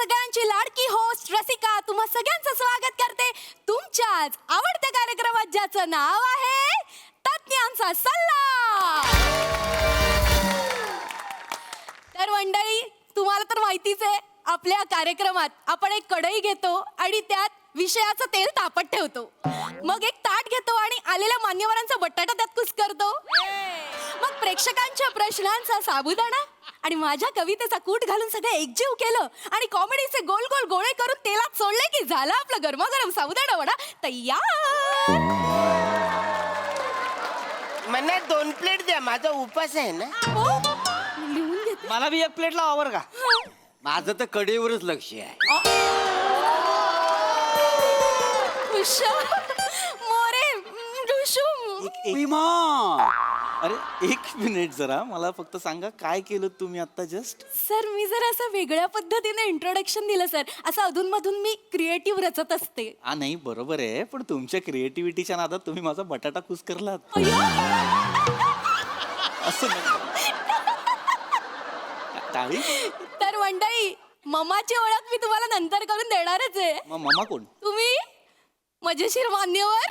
सगळ्यांची लाडकी होस्ट रसिका तुम्हा सगळ्यांचं स्वागत करते तुमच्याच आवडत्या कार्यक्रमात ज्याचं नाव आहे तज्ञांचा सल्ला. तर मंडळी तुम्हाला तर माहितीच आहे आपल्या कार्यक्रमात आपण एक कढई घेतो आणि त्यात विषयाचं तेल तापत ठेवतो, मग एक ताट घेतो आणि आलेल्या मान्यवरांचा बटाटा त्यात कुस्करतो, मग प्रेक्षकांच्या प्रश्नांचा साबुदाणा आणि माझ्या कवितेचा कूट घालून सगळे एकजीव केलं आणि कॉमेडीचे गोल गोल गोळे करून तेलात सोडले की झाला आपला गरमागरम साबुदाणा वडा तयार. मला 2 प्लेट द्या, माझा उपास आहे ना. हो, लिहून घेते. मला बी 1 प्लेट लावा बरं का. माझं तर कडेवरच लक्ष आहे. मोरे विमा. अरे 1 मिनिट जरा मला फक्त सांगा काय केलं तुम्ही आता जस्ट. सर मी जर असं वेगळ्या पद्धतीने इंट्रोडक्शन दिलं सर, असं अधूनमधून मी क्रिएटिव्ह रचत असते. नाही बरोबर आहे, पण तुमच्या क्रिएटिव्हिटीच्या नादात तुम्ही माझा बटाटा कुस्करलात. असं नाही. टाळी. तर मंडळी ममाची ओळख मी तुम्हाला नंतर करून देणारच आहे. मग ममा कोण? तुम्ही मजेशीर मान्यवर.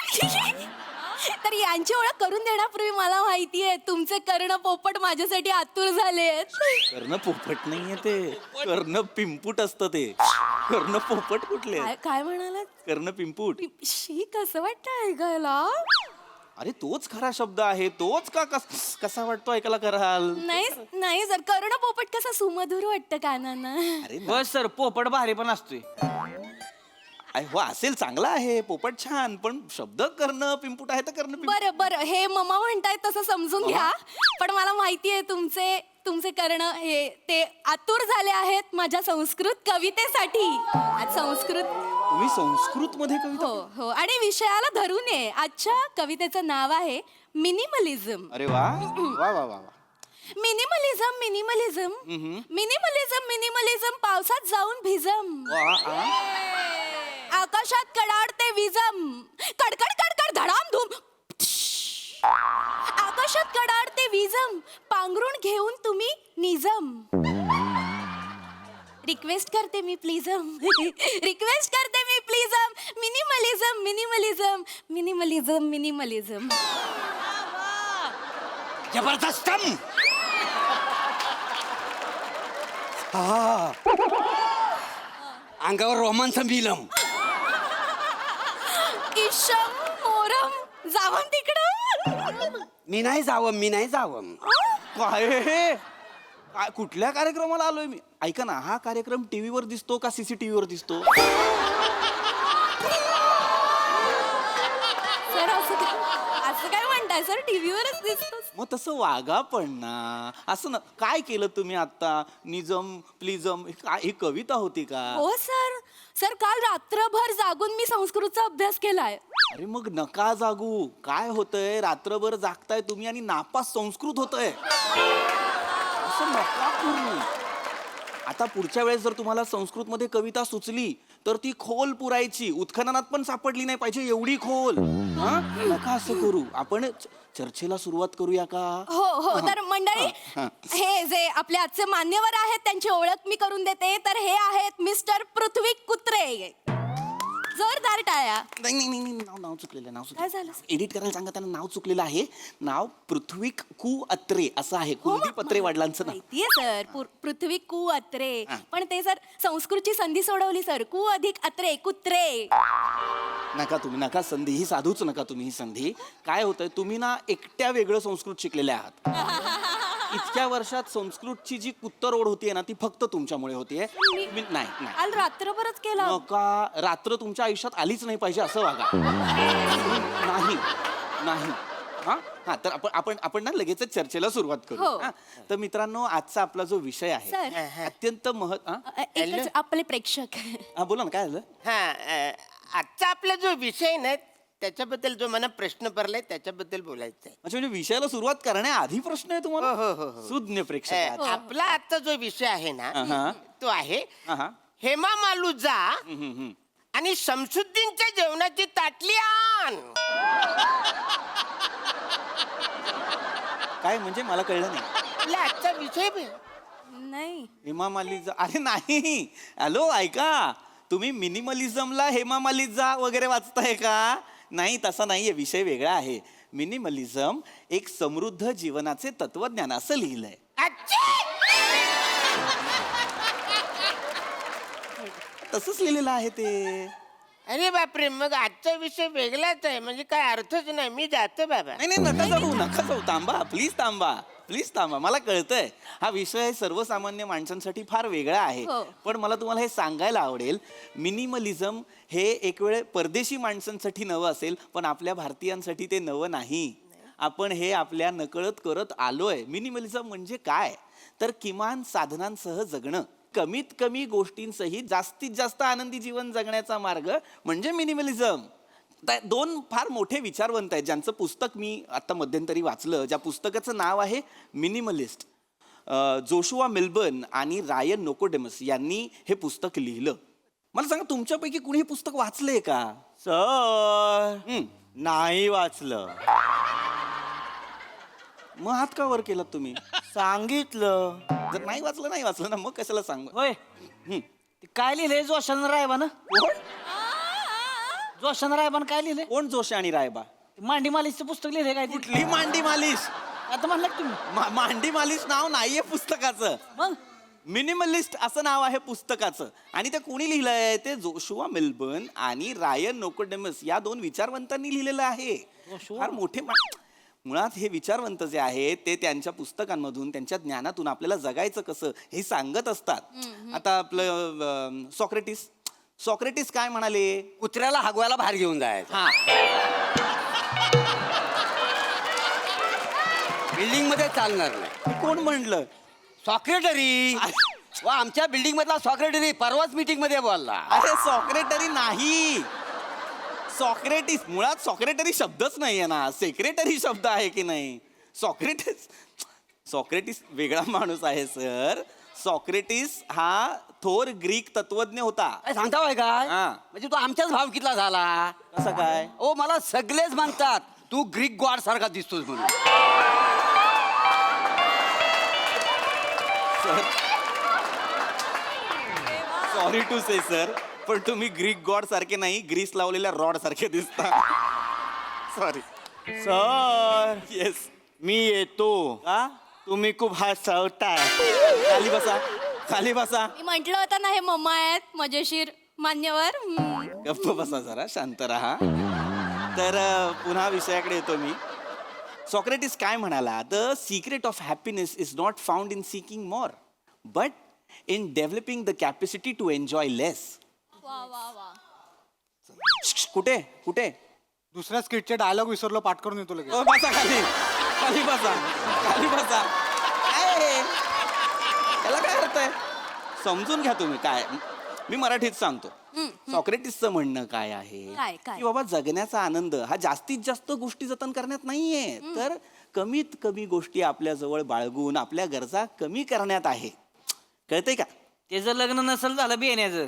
तर यांची ओळख करून देण्यापूर्वी मला माहिती आहे तुमचे कर्ण पोपट माझ्यासाठी आतुर झालेत. कर्ण पोपट नाहीये ते, कर्ण पिंपूट असतं ते. कर्ण पोपट कुठले? काय म्हणालात? कर्ण पिंपूट. शी कसं वाटतं ऐकायला? अरे तोच खरा शब्द आहे, तोच का कसा वाटतो ऐकायला कराल? नाही सर, कर्ण पोपट कसा सुमधुर वाटतं कानांना. अरे बस सर, पोपट भारी पण असतोय. हो असेल, चांगला आहे पोपट छान, पण शब्द कर्ण पिंपूट आहे तर कर्ण पिंपूट. बरं हे ममा म्हणताय तसं समजून घ्या, पण मला माहिती आहे तुमचे कर्ण हे ते आतुर झाले आहेत माझ्या संस्कृत कवितेसाठी. आज संस्कृत. तुम्ही संस्कृत मध्ये कविता? हो आणि विषयाला धरून आहे. आजच्या कवितेचं नाव आहे मिनिमलिझम. अरे वा वा वा वा. मिनिमलिझम मिनिमलिझम मिनिमलिझम मिनिमलिझम पावसात जाऊन भिजम, आकाशात कडाडते विजम, कडकड कडकड धडाम धूम, आकाशात कडाडते विजम, पांघरून घेऊन तुम्ही निजम. रिक्वेस्ट करते मी प्लीजम, रिक्वेस्ट करते मी please ma'am. Minimalism minimalism minimalism minimalism. जबरदस्त. अंगावर रोमांच मिलम. इशम मोरम जावं तिकडं. मी नाही जावं. काय हे? काय कुठल्या कार्यक्रमाला आलोय मी? ऐका ना, हा कार्यक्रम टीव्हीवर दिसतो का CCTV वर दिसतो? सर असं काय म्हणताय सर, टीव्हीवरच दिसतो. मग तसं वागा पण ना. असं ना, काय केलं तुम्ही आता? निजम प्लीजम ही कविता होती का? हो सर काल रात्रभर जागून मी संस्कृतचा अभ्यास केलाय. अरे मग नका जागू. काय होतंय, रात्रभर जागताय तुम्ही आणि नापास संस्कृत होतंय. असं नका करू. आता पुढच्या वेळेस जर तुम्हाला संस्कृत मध्ये कविता सुचली तर ती खोल पुरायची, उत्खननात पण सापडली नाही पाहिजे एवढी खोल. नका असं करू. आपण चर्चेला सुरुवात करूया का? हो तर मंडळी हे जे आपले आजचे मान्यवर आहेत त्यांची ओळख मी करून देते. तर हे आहेत मिस्टर पृथ्वी कुत्रे. जोरदार टाळ्या. नाही नाव चुकलेलं. काय झालं? एडिट करायला सांगा त्यांना. नाव चुकलेलं आहे. नाव पृथ्वी कु अत्रे असं आहे. कुलदीप अत्रे वडिलांचं नाव. माहितीये सर, पृथ्वी कु अत्रे. पण ते सर संस्कृतची संधी सोडवली सर. कु अधिक अत्रे कुत्रे. नका संधी ही साधूच नका तुम्ही ही संधी. काय होतंय, तुम्ही ना एकट्या वेगळं संस्कृत शिकलेले आहात. इतक्या वर्षात संस्कृतची जी कुत्तर ओढ होतीये ना ती फक्त तुमच्यामुळे होतीये. नाही काल रात्रभरच केला. नका. रात्र तुमच्या आयुष्यात आलीच नाही पाहिजे असं वागा. नाही. हा तर आपण ना लगेचच चर्चेला सुरुवात करू. तर मित्रांनो, आजचा आपला जो विषय आहे अत्यंत एकच आपले प्रेक्षक. बोला ना, काय झालं? आजचा आपला जो विषय ना त्याच्याबद्दल जो मला प्रश्न पडलाय त्याच्याबद्दल बोलायचं आहे. म्हणजे विषयाला सुरुवात करण्याआधी प्रश्न आहे तुम्हाला? हो. सुज्ञ प्रेक्षक. आपला आजचा जो विषय आहे ना तो आहे हेमा मालुजा आणि शमसुद्दीनच्या जेवणाची ताटली आण. काय म्हणजे मला कळलं नाही. आपला आजचा विषय नाही. हेमा मालिनी अरे नाही, हॅलो ऐका, तुम्ही मिनिमलिझमला हेमा मालिनी वगैरे वाचताय का? नाही, तसा नाहीये, विषय वेगळा आहे. मिनिमलिझम एक समृद्ध जीवनाचे तत्वज्ञान असं लिहिलंय. तसंच लिहिलेलं आहे ते. अरे बापरे, मग आजचा विषय वेगळाच आहे, म्हणजे काय अर्थच नाही. मी जातो बाबा. नाही नाही, नका जाऊ, थांबा, प्लीज थांबा. मला कळतंय हा विषय सर्वसामान्य माणसांसाठी फार वेगळा आहे. हो. पण मला तुम्हाला हे सांगायला आवडेल, मिनिमलिझम हे एक वेळ परदेशी माणसांसाठी नवं असेल, पण आपल्या भारतीयांसाठी ते नवं नाही. आपण हे आपल्या नकळत करत आलोय. मिनिमलिझम म्हणजे काय, तर किमान साधनांसह जगणं, कमीत कमी गोष्टींसही जास्तीत जास्त आनंदी जीवन जगण्याचा मार्ग म्हणजे मिनिमलिझम. दोन फार मोठे विचारवंत आहेत ज्यांचं पुस्तक मी आता मध्यंतरी वाचलं, ज्या पुस्तकाचं नाव आहे मिनिमलिस्ट. जोशुआ मिल्बर्न आणि रायन नोकोडेमस यांनी हे पुस्तक लिहिलं. मला सांगा, तुमच्यापैकी कुणी हे पुस्तक वाचलंय का? सर नाही वाचलं. मग हात का वर केलात तुम्ही? सांगितलं. जर नाही वाचलं ना, मग कशाला सांग. होय, ते काय लिहिलंय जोशान रायबानं? जोशान रायबानं काय लिहिलंय? कोण जोशी आणि रायबा? मांडी मालिशचं पुस्तक लिहिलंय काय ते? कुठली मांडी मालिश? आता म्हणलं का तुम्ही? मांडी मालिश नाव नाहीये पुस्तकाचं. मग मिनिमलिस्ट असं नाव आहे पुस्तकाचं. आणि ते कोणी लिहिलंय? ते जोशुआ मिल्बर्न आणि रायन नोकोडेमस या दोन विचारवंतांनी लिहिलेलं आहे. फार मोठे मुळात हे विचारवंत जे आहेत ते त्यांच्या पुस्तकांमधून, त्यांच्या ज्ञानातून आपल्याला जगायचं कसं हे सांगत असतात. आता आपलं सॉक्रेटिस काय म्हणाले? कुत्र्याला हगवायला बाहेर घेऊन जायचं. हा, बिल्डिंग मध्ये चालणार नाही. कोण म्हणलं? सॉक्रेटरी. वा, आमच्या बिल्डिंग मधला सॉक्रेटरी परवाच मीटिंग मध्ये बोलला. अरे सॉक्रेटरी नाही, सॉक्रेटिस. मुळात सॉक्रेटरी शब्दच नाहीये ना, सेक्रेटरी शब्द आहे की नाही? सॉक्रेटिस वेगळा माणूस आहे सर. सॉक्रेटिस हा थोर ग्रीक तत्वज्ञ होता. काय सांगता होय काय? हा. म्हणजे तू आमच्याच भावकीतला झाला. कसं काय? ओ, मला सगळेच म्हणतात तू ग्रीक गॉड सारखा दिसतोस म्हणून. सॉरी टू से सर, पण तुम्ही ग्रीक गॉड सारखे नाही, ग्रीस लावलेल्या रॉड सारखे दिसता. सॉरी. Sir yes. मी येतो. का? तुम्ही खूप हसवताय. खाली बसा. मी म्हंटल होतं ना, हे मम्मा आहेत मजेशीर मान्यवर. गप्प बसा, जरा शांत राहा. तर पुन्हा विषयाकडे येतो मी. सॉक्रेटिस काय म्हणाला? The secret of happiness is not found in seeking more, but in developing the capacity to enjoy less. वा वा वा. कुठे? दुसऱ्या स्किटचे डायलॉग विसरलो, पाठ करून येतो लगेच. बसा खाली बसा. काय हे? त्याला काय अर्थ आहे? समजून घ्या तुम्ही. काय, मी मराठीत सांगतो. सॉक्रेटिसचं म्हणणं काय आहे काय? की बाबा, जगण्याचा आनंद हा जास्तीत जास्त गोष्टी जतन करण्यात नाहीये, तर कमीत कमी गोष्टी आपल्या जवळ बाळगून आपल्या गरजा कमी करण्यात आहे. कळतंय का? त्याचं लग्न नसेल झालं बेण्याचं.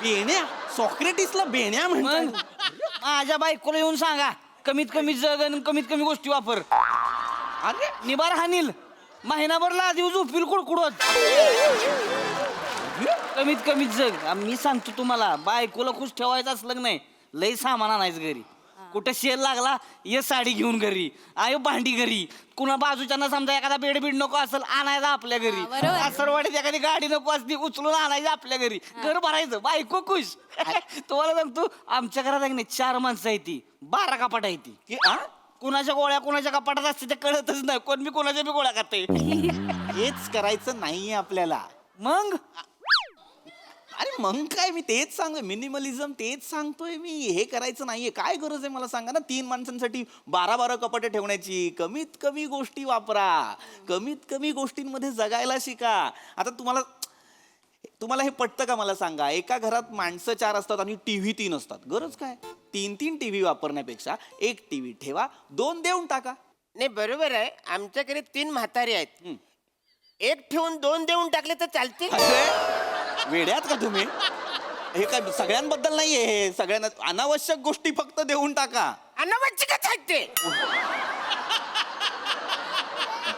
बेण्या? सॉक्रेटिसला बेण्या मग म्हणतात? माझ्या बायकोला येऊन सांगा, कमीत कमी जग आणि कमीत कमी गोष्टी वापर. अरे निबार हानील, महिनाभर लादी झोपील कुडकुडत. कमीत कमी जग. मी सांगतो तुम्हाला, बायकोला खुश ठेवायचं असलं नाही, लय सामान आणायचं घरी. कुठे सेल लागला, ये साडी घेऊन घरी, आयो भांडी घरी. कुणा बाजूच्यांना समजा एखादा बेड नको असेल, आणायचं आपल्या घरी. बरोबर. सरवाडीत एखादी गाडी नको असती, उचलून आणायचं आपल्या घरी. घर भरायचं, बायको खुश. तुम्हाला सांगतो, आमच्या घरात आहे की नाही 4 माणसं आहे, ती 12 कपाट आहे ती. की आ? कुणाच्या गोळ्या कुणाच्या कपाटात असते ते कळतच नाही. कोण मी कोणाच्या बी गोळ्या खाते. हेच करायचं नाहीये आपल्याला. मग अरे मग काय, मी तेच सांगतोय, मिनिमलिझम तेच सांगतोय मी. हे करायचं नाहीये. काय गरज आहे मला सांगा ना, 3 माणसांसाठी 12 कपाटे ठेवण्याची? कमीत कमी गोष्टी वापरा, कमीत कमी गोष्टींमध्ये जगायला शिका. आता तुम्हाला हे पटतं का मला सांगा? एका घरात माणसं 4 असतात आणि टीव्ही 3 असतात. गरज काय? 3 टीव्ही वापरण्यापेक्षा 1 टीव्ही ठेवा, 2 देऊन टाका. नाही, बरोबर आहे. आमच्याकडे 3 म्हातारे आहेत. 1 ठेवून 2 देऊन टाकले तर चालतील. वेड्यात का तुम्ही? हे काय सगळ्यांबद्दल नाहीये, हे सगळ्यांना अनावश्यक गोष्टी फक्त देऊन टाका. अनावश्यकच आहेत ते.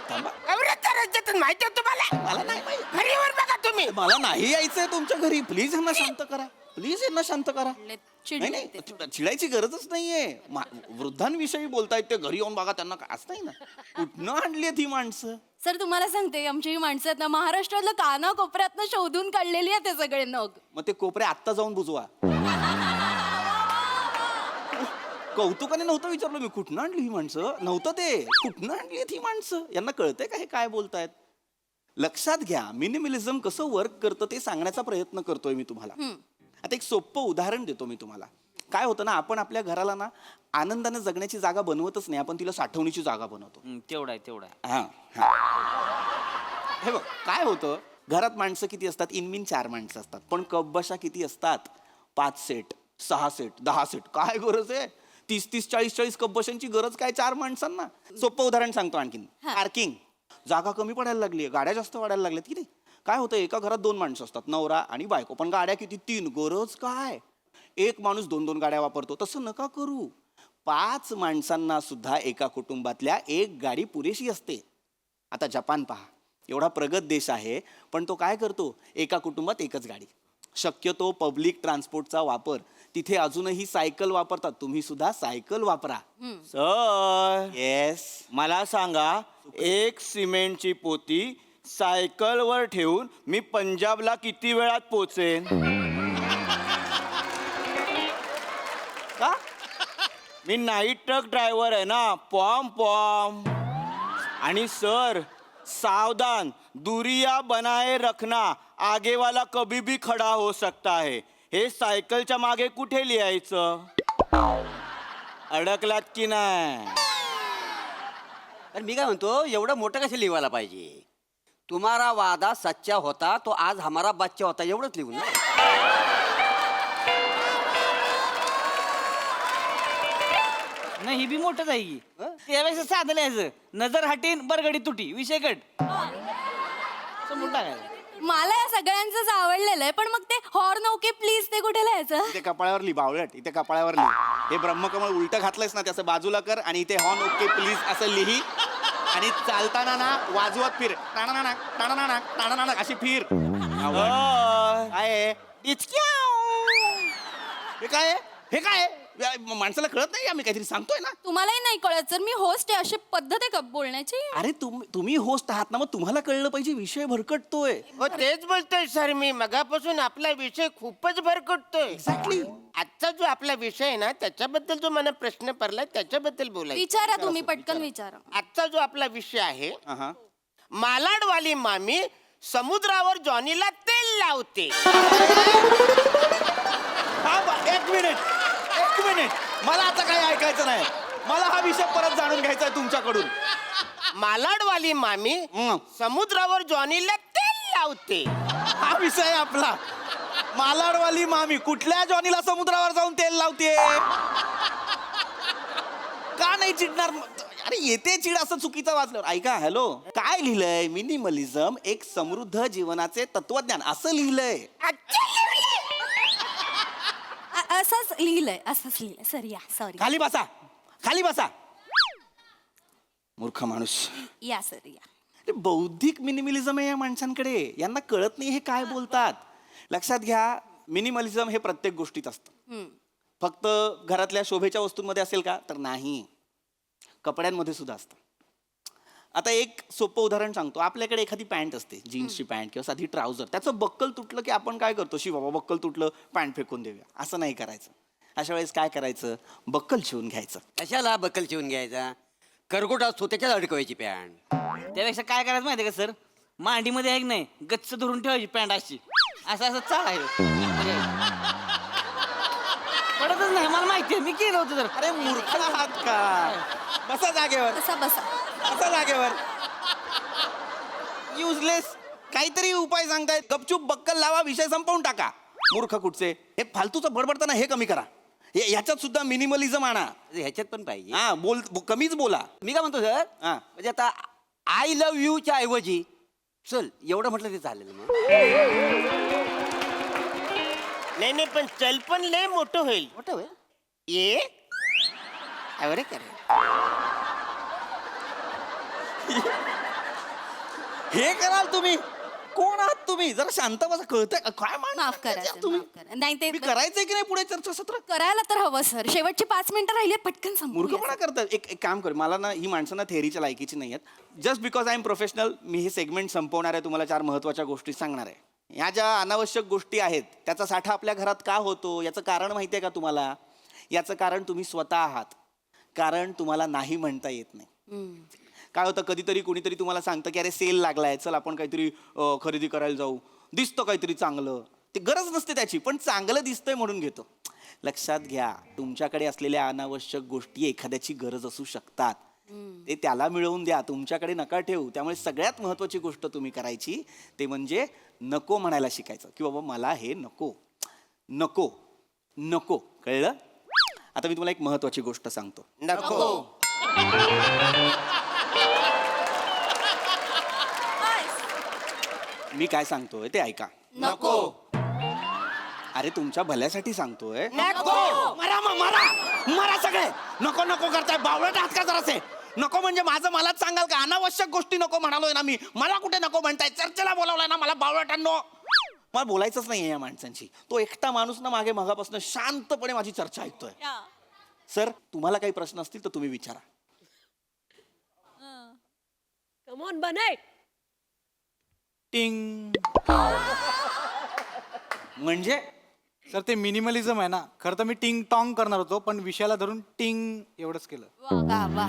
थांबा. एवढं तर करायचं तर माहिती आहे तुम्हाला? मला नाही माहिती. घरीवर बघा तुम्ही. मला नाही यायचंय तुमच्या घरी. प्लीज यांना शांत करा. प्लीज यांना शांत करा. चिडले नाही ते. नाही चिडायची गरजच नाहीये. वृद्धांविषयी बोलतायत ते, घरी येऊन बघा त्यांना काय असं नाही ना. कुठनं आणली ही माणसं? सर तुम्हाला सांगते आमची ही माणसं आहेत ना महाराष्ट्रातलं कानाकोपऱ्यातनं शोधून काढलेली आहे ते सगळे नग. मग ते कोपरे आत्ता जाऊन बुजवा. कौतुकाने नव्हतं विचारलं मी, कुठनं आणली ही माणसं. नव्हतं ते, कुठनं आणली ही माणसं. यांना कळतंय का हे काय बोलतायत? लक्षात घ्या, मिनिमलिझम कसं वर्क करतं ते सांगण्याचा प्रयत्न करतोय मी तुम्हाला. आता एक सोपं उदाहरण देतो मी तुम्हाला. काय होतं ना, आपण आपल्या घराला ना आनंदाने जगण्याची जागा बनवतच नाही, आपण तिला साठवणीची जागा बनवतो. तेवढा आहे तेवढा आहे. हे बघ काय होतं, घरात माणसं किती असतात? इनमिन 4 माणसं असतात, पण कपबशा किती असतात? 5 सेट, 6 सेट, 10 सेट. काय गरज आहे 30-30, 40-40 कपबशांची गरज काय 4 माणसांना? सोपं उदाहरण सांगतो आणखीन. पार्किंग जागा कमी पडायला लागली, गाड्या जास्त वाढायला लागल्यात की नाही. काय होतं, एका घरात 2 माणसं असतात, नवरा आणि बायको, पण गाड्या किती? 3. गरज काय? एक माणूस 2-2 गाड्या वापरतो. तसं नका करू. 5 माणसांना सुद्धा एका कुटुंबातल्या 1 गाडी पुरेशी असते. आता जपान पहा, एवढा प्रगत देश आहे, पण तो काय करतो? एका कुटुंबात एकच गाडी. शक्यतो पब्लिक ट्रान्सपोर्टचा वापर, तिथे अजूनही सायकल वापरतात. तुम्ही सुद्धा सायकल वापरा. Sir yes. मला सांगा, एक सिमेंटची पोती सायकलवर ठेवून मी पंजाबला किती वेळात पोचेन? का? मी नाईट ट्रक ड्रायव्हर आहे ना, पॉम पॉम. आणि सर सावधान, दुरिया बनाए रखना, आगे वाला कभी भी खडा हो सकता है. हे सायकलच्या मागे कुठे लिहायचं? अडकलात की नाही? तर मी काय म्हणतो, एवढं मोठं कसं लिहायला पाहिजे? तुम्हारा वादा सच्चा होता तो आज हमारा बच्चा होता, एवढंच लिहून ना. नाही ही बी मोठंच आहे की. त्यावेळेस साधं लिहायचं, नजर हटीन बरगडी तुटी, विषय कट. समजून टाकायचं. मला या सगळ्यांचंच आवडलेलं आहे, पण मग ते हॉर्न ओके प्लीज ते कुठे लिहायचं? इथे कपाळावर लिही बावळट, इथे कपाळावर लिही. हे ब्रह्मकमळ उलट घातलंयस ना, त्याचं बाजूला कर आणि इथे हॉर्न ओके प्लीज असं लिही. आणि चालताना ना वाजवत फिर, टाणाना टाणाना टाणाना अशी फिर. काय आहे? हे काय आहे? हे काय आहे? माणसाला कळत नाही, आम्ही काहीतरी सांगतोय ना. तुम्हालाही नाही कळत सर, मी होस्ट आहे, अशी पद्धत आहे का बोलण्याची? अरे तुम्ही होस्ट आहात ना, मग तुम्हाला कळलं पाहिजे, विषय भरकटतोय. हो तेच बोलतोय सर मी मगापासून. आपला विषय खूपच भरकटतोय. एक्झॅक्टली. आजचा जो आपला विषय आहे ना, त्याच्याबद्दल जो मला प्रश्न पडलाय त्याच्याबद्दल बोलायचं. विचारा तुम्ही, पटकन विचारा. आजचा जो आपला विषय आहे, मालाडवाली मामी समुद्रावर जॉनीला तेल लावते. एक मिनिट, मला आता काही ऐकायचं नाही. मला हा विषय परत जाणून घ्यायचा आहे तुमच्याकडून. मालाडवाली मामी समुद्रावर जॉनीला तेल लावते. हा विषय आहे आपला. मालाडवाली मामी कुठल्या जॉनीला समुद्रावर जाऊन तेल लावते? का नाही चिडणार? अरे येते चिड, असं चुकीचं वाचलं. ऐका, हॅलो, काय लिहिलंय? मिनिमलिझम एक समृद्ध जीवनाचे तत्वज्ञान असं लिहिलंय. असंच लिहिलंय, असंच लिहिलंय सर. या सॉरी. खाली बसा, खाली बसा. मूर्ख माणूस. या सर या. ते बौद्धिक मिनिमलिझम आहे या माणसांकडे. यांना कळत नाही हे काय बोलतात. लक्षात घ्या, मिनिमलिझम हे प्रत्येक गोष्टीत असतं. फक्त घरातल्या शोभेच्या वस्तूंमध्ये असेल का? तर नाही, कपड्यांमध्ये सुद्धा असतं. आता एक सोपं उदाहरण सांगतो. आपल्याकडे एखादी पॅन्ट असते, जीन्सची पॅन्ट किंवा साधी ट्राउझर. त्याचं बक्कल तुटलं की आपण काय करतो? शी बाबा बक्कल तुटलं, पॅन्ट फेकून देऊया. असं नाही करायचं. अशा वेळेस काय करायचं? बक्कल शिवून घ्यायचं. कशाला बकल शिवून घ्यायचा? करगोट असतो त्याच्यात अडकवायची पॅन्ट. त्यापेक्षा काय करायचं माहितीये का सर, मांडीमध्ये आहे की नाही, गच्च धरून ठेवायची पॅन्ट अशी, असं असं चालायचं. पडतच नाही, मला माहितीये, मी केलं होतं. तर अरे मूर्ख आहात का? बसा जागेवर, बसा बसा. बसा जागेवर. युजलेस काहीतरी उपाय सांगतायत. गपचूप बक्कल लावा, विषय संपवून टाका. मूर्ख कुठचे? हे फालतूचं बडबडताना हे कमी करा. याच्यात सुद्धा मिनिमलिझम आणा. ह्याच्यात पण पाहिजे. हा, कमीच बोला. मी काय म्हणतो सर, हा. म्हणजे आता आय लव्ह यूच्या ऐवजी चल एवढं म्हटलं ते चालेल मग. नाही पण चल पण लय मोठं होईल. मोठं होय. ये अरे करे हे कराल तुम्ही? कोण आहात तुम्ही? जरा शांत बसा. कळतंय का? काय माफ करा मांडताय sir, तुम्ही? माफ करा. नाही ते मी करायचंय की नाही पुढे चर्चासत्र? करायला तर हवं सर. शेवटची 5 मिनिटं राहिली पटकन मूर्खपणा संपूया. करतात. एक काम कर, मला ना ही माणसं ना थेअरीच्या लायकीची नाही आहेत. Just because I am professional मी हे सेगमेंट संपवणार आहे. तुम्हाला 4 महत्वाच्या गोष्टी सांगणार आहे. ह्या ज्या अनावश्यक गोष्टी आहेत त्याचा साठा आपल्या घरात का होतो याचं कारण माहिती आहे का तुम्हाला? याचं कारण तुम्ही स्वतः आहात. कारण तुम्हाला नाही म्हणता येत नाही. काय होतं, कधीतरी कोणीतरी तुम्हाला सांगतं की अरे सेल लागलाय, चल आपण काहीतरी खरेदी करायला जाऊ. दिसतं काहीतरी चांगलं, ते गरज नसते त्याची, पण चांगलं दिसतंय म्हणून घेतो. लक्षात घ्या, तुमच्याकडे असलेल्या अनावश्यक गोष्टी एखाद्याची गरज असू शकतात. ते त्याला मिळवून द्या, तुमच्याकडे नका ठेवू. त्यामुळे सगळ्यात महत्वाची गोष्ट तुम्ही करायची ते म्हणजे नको म्हणायला शिकायचं की बाबा मला हे नको नको नको. कळलं? आता मी तुम्हाला एक महत्वाची गोष्ट सांगतो. नको. मी काय सांगतोय ते ऐका. नको. अरे तुमच्या भल्यासाठी सांगतोय. नको. मरा मग, मरा मरा सगळे. नको नको करताय, बावळट आहात का जरासे? नको म्हणजे माझं मलाच सांगाल का? अनावश्यक गोष्टी नको म्हणालोय ना मी. मला कुठे नको म्हणताय? चर्चेला बोलावलाय ना मला बावळटांनो. मला बोलायचंच नाहीये या माणसांची. तो एकटा माणूस ना मागे मगापासून शांतपणे माझी चर्चा ऐकतोय. सर, तुम्हाला काही प्रश्न असतील तर तुम्ही विचारा. कम ऑन बनाय. टिंग. म्हणजे सर ते मिनिमलिझम आहे ना. खरं तर मी टिंग टॉंग करणार होतो, पण विषयाला धरून टिंग एवढंच केलं. वा वा.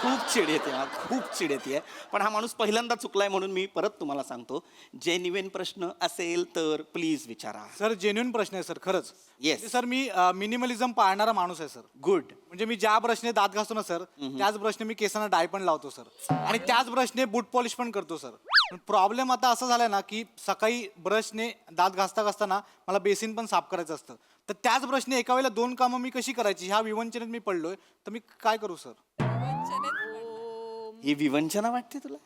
खूप चिड येते, खूप चिड येते. पण हा माणूस पहिल्यांदा चुकलाय म्हणून मी परत तुम्हाला सांगतो, जेन्युइन प्रश्न असेल तर प्लीज विचारा. सर जेन्युइन प्रश्न आहे सर, खरंच. Yes. म्हणजे सर मी मिनिमलिझम पाळणारा माणूस आहे सर. गुड. म्हणजे मी ज्या ब्रशने दात घासतो ना सर, त्याच ब्रशने मी केसांना डाय पण लावतो सर. आणि त्याच ब्रशने बूट पॉलिश पण करतो सर. पण प्रॉब्लेम आता असं झालाय ना की सकाळी ब्रशने दात घासता घासताना मला बेसिन पण साफ करायचं असतं. तर त्याच ब्रशने एका वेळेला 2 कामं मी कशी करायची ह्या विवंचनेत मी पडलोय. तर मी काय करू सर? ही विवंचना वाटते तुला?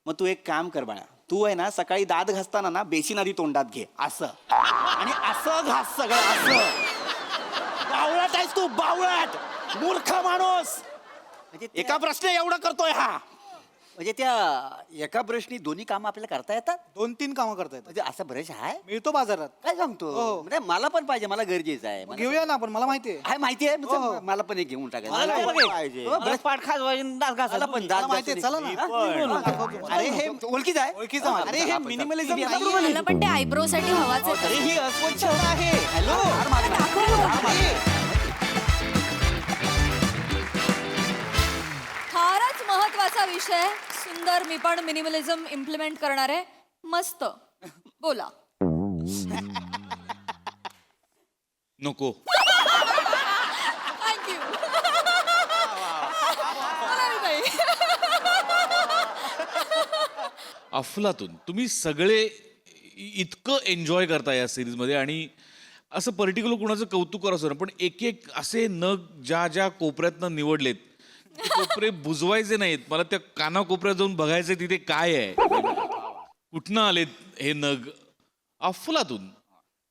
मग तू एक काम कर बाळा, तू आहे ना सकाळी दात घासताना ना बेसिन आधी तोंडात घे असं, आणि असं घास सगळं असं. बावळट आहेस तू, बावळट मूर्ख माणूस. म्हणजे एका प्रश्न एवढं करतोय हा. म्हणजे त्या एका ब्रशनी दोन्ही कामं आपल्याला करता येतात? 2-3 कामं करता येतात. म्हणजे असा ब्रश आहे? मिळतो बाजारात. काय सांगतो? हो. म्हणजे मला पण पाहिजे, मला गरजेचं आहे. मला- घेऊया ना आपण, मला माहिती आहे. आहे माहिती आहे. हो, हो. मला पण एक घेऊन टाकायचं. मला मला पण पण पाहिजे. ब्रश पाठ खाजवायची दात मला घासा. पण दात मला माहिती आहे, चला ना. घासून- हा, दाखवतो. अरे हे ओळखीचं आहे. ओळखीचं आहे. अरे हे मिनिमलिझम मी नाहीये. मला पण ते आयब्रो साठी हवाच आहे. अरे ही अस्वच्छता आहे. हॅलो. फारच महत्वाचा विषय. सुंदर. मी पण मिनिमलिझम इम्प्लिमेंट करणार आहे. मस्त. बोला. नको. थँक्यू. अफलातून तुम्ही सगळे इतकं एन्जॉय करता या सिरीजमध्ये, आणि असं पर्टिक्युलर कुणाचं कौतुक असं ना, पण एक एक असे नग ज्या ज्या कोपऱ्यातनं निवडलेत ते कोपरे बुजवायचे नाहीत. मला त्या कानाकोपऱ्यात जाऊन बघायचं तिथे काय आहे, कुठनं आलेत हे नग. अफलातून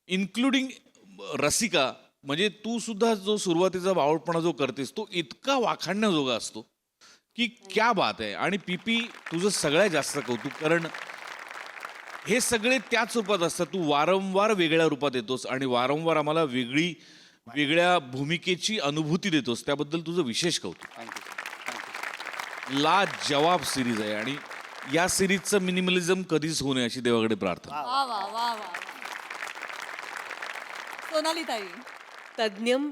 इन्क्लुडिंग रसिका. म्हणजे तू सुद्धा जो सुरुवातीचा बावळपणा जो करतेस तो इतका वाखाणण्याजोगा असतो की क्या बात आहे. आणि पीपी तुझं सगळ्यात जास्त कौतुक, कारण हे सगळे त्याच रूपात असतात. तू वारंवार वेगळ्या रूपात येतोस आणि वारंवार आम्हाला वेगळ्या भूमिकेची अनुभूती देतोस. त्याबद्दल तुझं विशेष कौतुक. ला जवाब सिरीज आहे आणि या सिरीजचं मिनिमलिझम कधीच होऊ नये अशी देवाकडे प्रार्थना. वा वा वा वा. सोनाली ताई. तज्ञम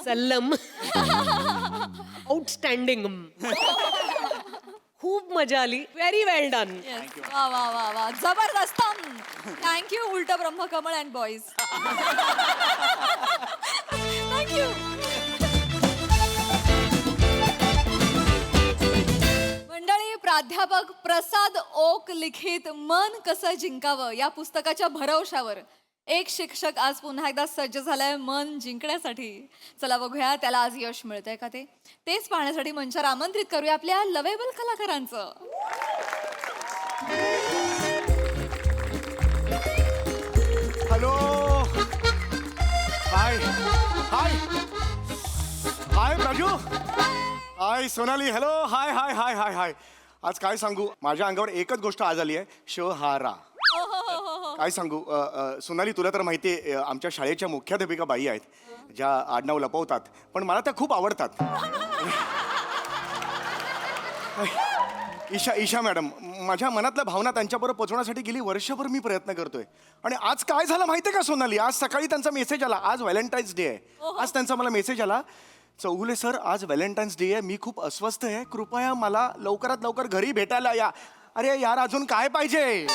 सल्लम आउटस्टँडिंग. खूप मजा आली. व्हेरी वेल डन. वा वा वा वा. जबरदस्त. थँक्यू उलट ब्रह्मकमळ अँड बॉईज. थँक्यू. मंडळी, प्राध्यापक प्रसाद ओक लिखित मन कसं जिंकावं या पुस्तकाच्या भरवशावर एक शिक्षक आज पुन्हा एकदा सज्ज झालाय मन जिंकण्यासाठी. चला बघूया त्याला आज यश मिळतंय का तेच पाहण्यासाठी मंचावर आमंत्रित करूया आपल्या लवेबल कलाकारांचं. हॅलो. हाय हाय हाय राजू. हाय सोनाली, हॅलो, हाय हाय हाय हाय हाय. आज काय सांगू, माझ्या अंगावर एकच गोष्ट आज आली आहे, शहारा. काय सांगू, सोनाली तुला तर माहिती आहे, आमच्या शाळेच्या मुख्याध्यापिका बाई आहेत, ज्या आडनाव लपवतात, पण मला त्या खूप आवडतात. ईशा मॅडम, माझ्या मनातल्या भावना त्यांच्याबरोबर पोहोचवण्यासाठी गेली वर्षभर मी प्रयत्न करतोय. आणि आज काय झालं माहितीये का सोनाली, आज सकाळी त्यांचा मेसेज आला. आज व्हॅलेंटाईन्स डे आहे. आज त्यांचा मला मेसेज आला, चौगुले सर आज व्हॅलेंटाईन्स डे आहे, मी खूप अस्वस्थ आहे, कृपया मला लवकरात लवकर घरी भेटायला या. अरे यार, अजून काय पाहिजे.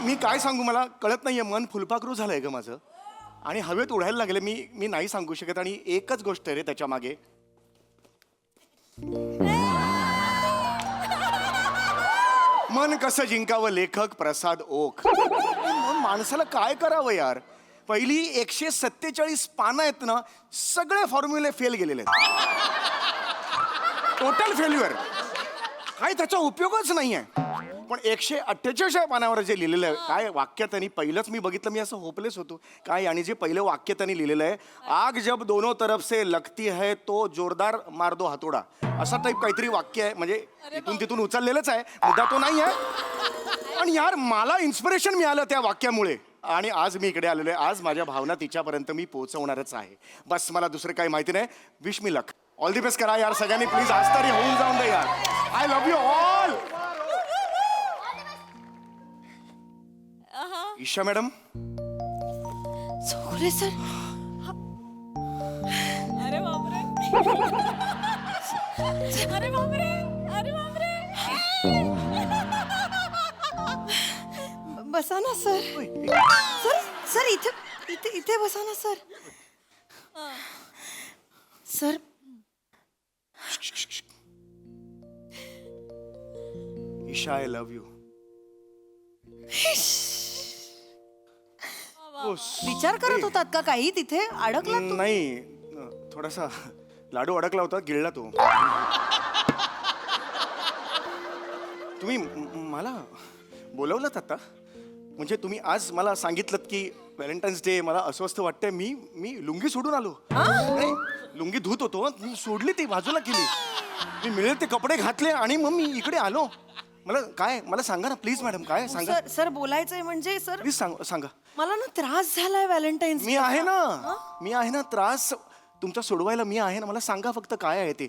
मी काय सांगू, मला कळत नाहीये, मन फुलपाखरू झालंय ग माझं आणि हवेत उडायला लागले. मी नाही सांगू शकत. आणि एकच गोष्ट आहे रे त्याच्या मागे, मन कसं जिंकावं, लेखक प्रसाद ओक. माणसाला काय करावं यार. पहिली 147 पानं आहेत ना, सगळे फॉर्म्युले फेल गेलेले आहेत, टोटल फेल्युअर. काय त्याचा उपयोगच नाही आहे. पण 148 पानावर जे लिहिलेलं आहे, काय वाक्य त्यांनी पहिलंच मी बघितलं, मी असं होपलेस होतो काय. आणि जे पहिलं वाक्य त्यांनी लिहिलेलं आहे, आग जब दोनों तरफ से लगती है तो जोरदार मार दो हातोडा, असा टाईप काहीतरी वाक्य आहे. म्हणजे इथून तिथून उचललेलंच आहे, मुद्दा तो नाही आहे. पण यार मला इन्स्पिरेशन मिळालं त्या वाक्यामुळे आणि आज मी इकडे आलेलो आहे. आज माझ्या भावना तिच्यापर्यंत मी पोहोचवणारच आहे. बस मला दुसरं काही माहिती नाही. Wish me luck, all the best करा यार सगळ्यांनी प्लीज. आज तरी होऊन जाऊन दे यार. I love you all. Isha madam, Chougule sir. अरे बापरे. अरे बापरे. अरे बापरे. बसा ना सर. सर सर इथे इथे इथे बसा ना sir. Sir Isha I love you. विचार करत होतात का काही, तिथे अडकला तू? नाही, थोडासा लाडू अडकला होता, गिळला तो. तुम्ही मला बोलवलं आता, म्हणजे तुम्ही आज मला सांगितलं की व्हॅलेंटाईन्स डे, मला अस्वस्थ वाटतंय. मी लुंगी सोडून आलो. नाही, लुंगी धुत होतो, मी सोडली, ती बाजूला केली, मी मिळेल ते कपडे घातले आणि मग मी इकडे आलो. मला सांगा ना प्लीज मॅडम, काय सांगा. सर सर बोलायचंय म्हणजे सर, प्लीज सांगा. मला ना त्रास झालाय व्हॅलेंटाईन्स. मी आहे ना, त्रास तुमचा सोडवायला मी आहे ना. मला सांगा फक्त काय आहे ते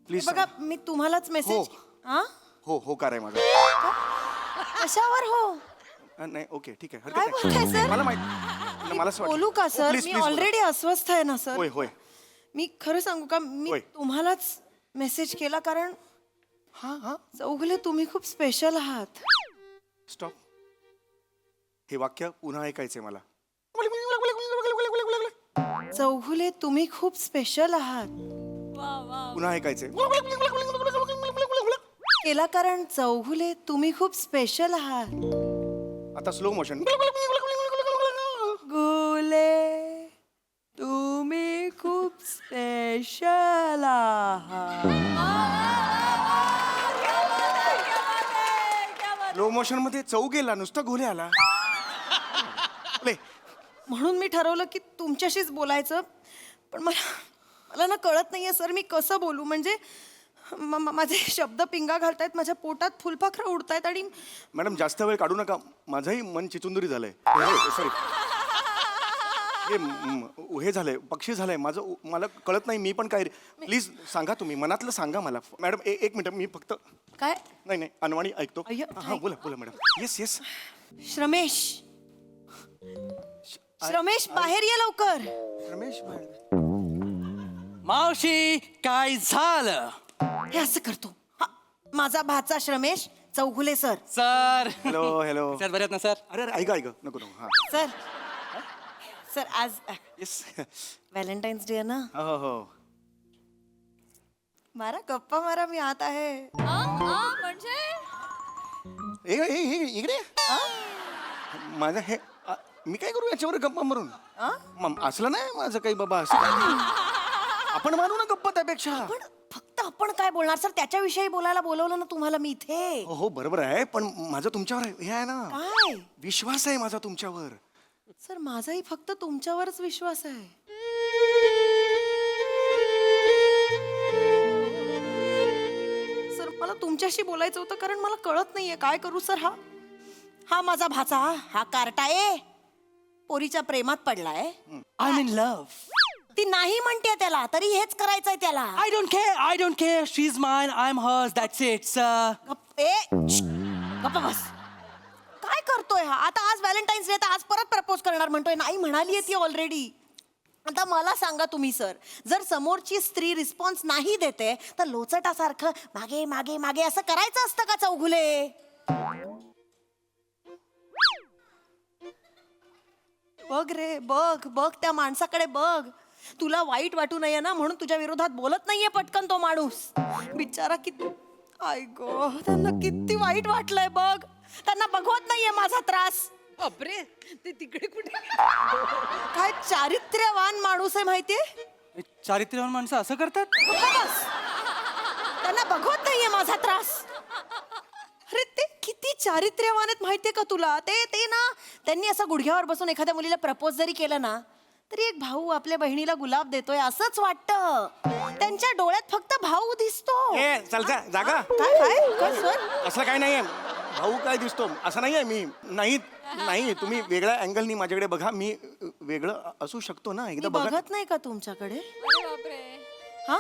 प्लीज. बघा मी तुम्हालाच मेसेज. हो काय माझा. कशावर हो? नाही ओके ठीक आहे, काय बोलताय सर? मला माहिती, मला असं बोलू का सर? मी ऑलरेडी अस्वस्थ आहे ना सर. होय. मी खरं सांगू का, मी होय. तुम्हालाच मेसेज केला कारण हा चौगुले तुम्ही खूप स्पेशल आहात. स्टॉप. हे वाक्य पुन्हा ऐकायचंय मला. चौगुले तुम्ही खूप स्पेशल आहात. पुन्हा ऐकायचंय. केला कारण चौगुले तुम्ही खूप स्पेशल आहात. आता स्लो मोशन. गुले तुम्ही खूप स्पेशल आहात. स्लो मोशन मध्ये चौ गेला, नुसता गोले आला. म्हणून मी ठरवलं की तुमच्याशीच बोलायचं. पण मला ना कळत नाहीये सर, मी कसं बोलू. म्हणजे माझे शब्द पिंगा घालतायत, माझ्या पोटात फुलपाखरं उडतायत. आणि मॅडम जास्त वेळ काढू नका, माझंही मन चिचुंदरी झालंय. सॉरी, हे झालंय, पक्षी झालंय माझं, मला कळत नाही मी पण काय. प्लीज सांगा, तुम्ही मनातलं सांगा मला. मॅडम एक मिनिट, मी फक्त काय. नाही अनवाणी ऐकतो. अय्यो, हा बोला मॅडम. येस. श्रमेश बाहेर ये लवकर. रमेश मावशी काय झालं? हे असं करतो. हा, माझा भाचा Shramesh, Chougule sir. Sir hello sir बरे आहेत ना सर? अरे ऐक नको हा. सर आज येस. व्हॅलेंटाईन्स डे आहे ना. हो मारा गप्पा मारा, मी आत आहे. म्हणजे इकडे माझं हे मी काय करू याच्यावर गप्पा मारून. असलं नाही माझं काही बाबा, असं काही नाही. आपण मारू ना गप्पा त्यापेक्षा. पण फक्त आपण काय बोलणार सर, त्याच्याविषयी बोलायला बोलवलं ना तुम्हाला मी इथे. हो बरोबर आहे, पण माझा तुमच्यावर हे आहे ना, काय विश्वास आहे माझा तुमच्यावर. सर माझाही फक्त तुमच्यावरच विश्वास आहे. मला तुमच्याशी बोलायचं होतं कारण मला कळत नाहीये काय करू सर. हा माझा भाचा हा कार्टा आहे, पोरीच्या प्रेमात पडलाय. I am in love. ती नाही म्हणते त्याला, तरी हेच करायचंय त्याला. I don't care. She is mine, I am hers, that's it. गप्पा बस. काय करतोय हा आता? आज व्हॅलेंटाईन्स डे, आज परत प्रपोज करणार म्हणतोय. नाही म्हणाली ती ऑलरेडी. आता मला सांगा तुम्ही सर, जर समोरची स्त्री रिस्पॉन्स नाही देते तर लोचटासारखं मागे मागे मागे असं करायचं असतं का चौगुले? बघ रे, बघ बघ त्या माणसाकडे बघ. तुला वाईट वाटू नये ना म्हणून तुझ्या विरोधात बोलत नाहीये पटकन तो माणूस. बिचारा किती, आय गो, त्यांना किती वाईट वाटलंय बघ. त्यांना बघवत नाहीये माझा त्रास. बापरे, ते तिकडे कुठे? काय चारित्र्यवान माणूस आहे माहितीये? चारित्र्यवान माणसं असं करतात? बस. त्यांना बघवत नाहीये माझा त्रास. अरे ते किती चारित्र्यवान आहेत माहितीये का तुला? ते ना, त्यांनी असं गुडघ्यावर बसून एखाद्या मुलीला प्रपोज जरी केलं ना तरी एक भाऊ आपल्या बहिणीला गुलाब देतोय असंच वाटतं. त्यांच्या डोळ्यात फक्त भाऊ दिसतो. चल जागा. काय काय काय सर? असं काय नाहीये. भाऊ काय दिसतो असं नाहीये. मी नाही तुम्ही वेगळ्या अँगलनी माझ्याकडे बघा. मी वेगळं असू शकतो ना, एकदा मी बघा. बघत नाही का तुमच्याकडे? अरे बापरे. हा,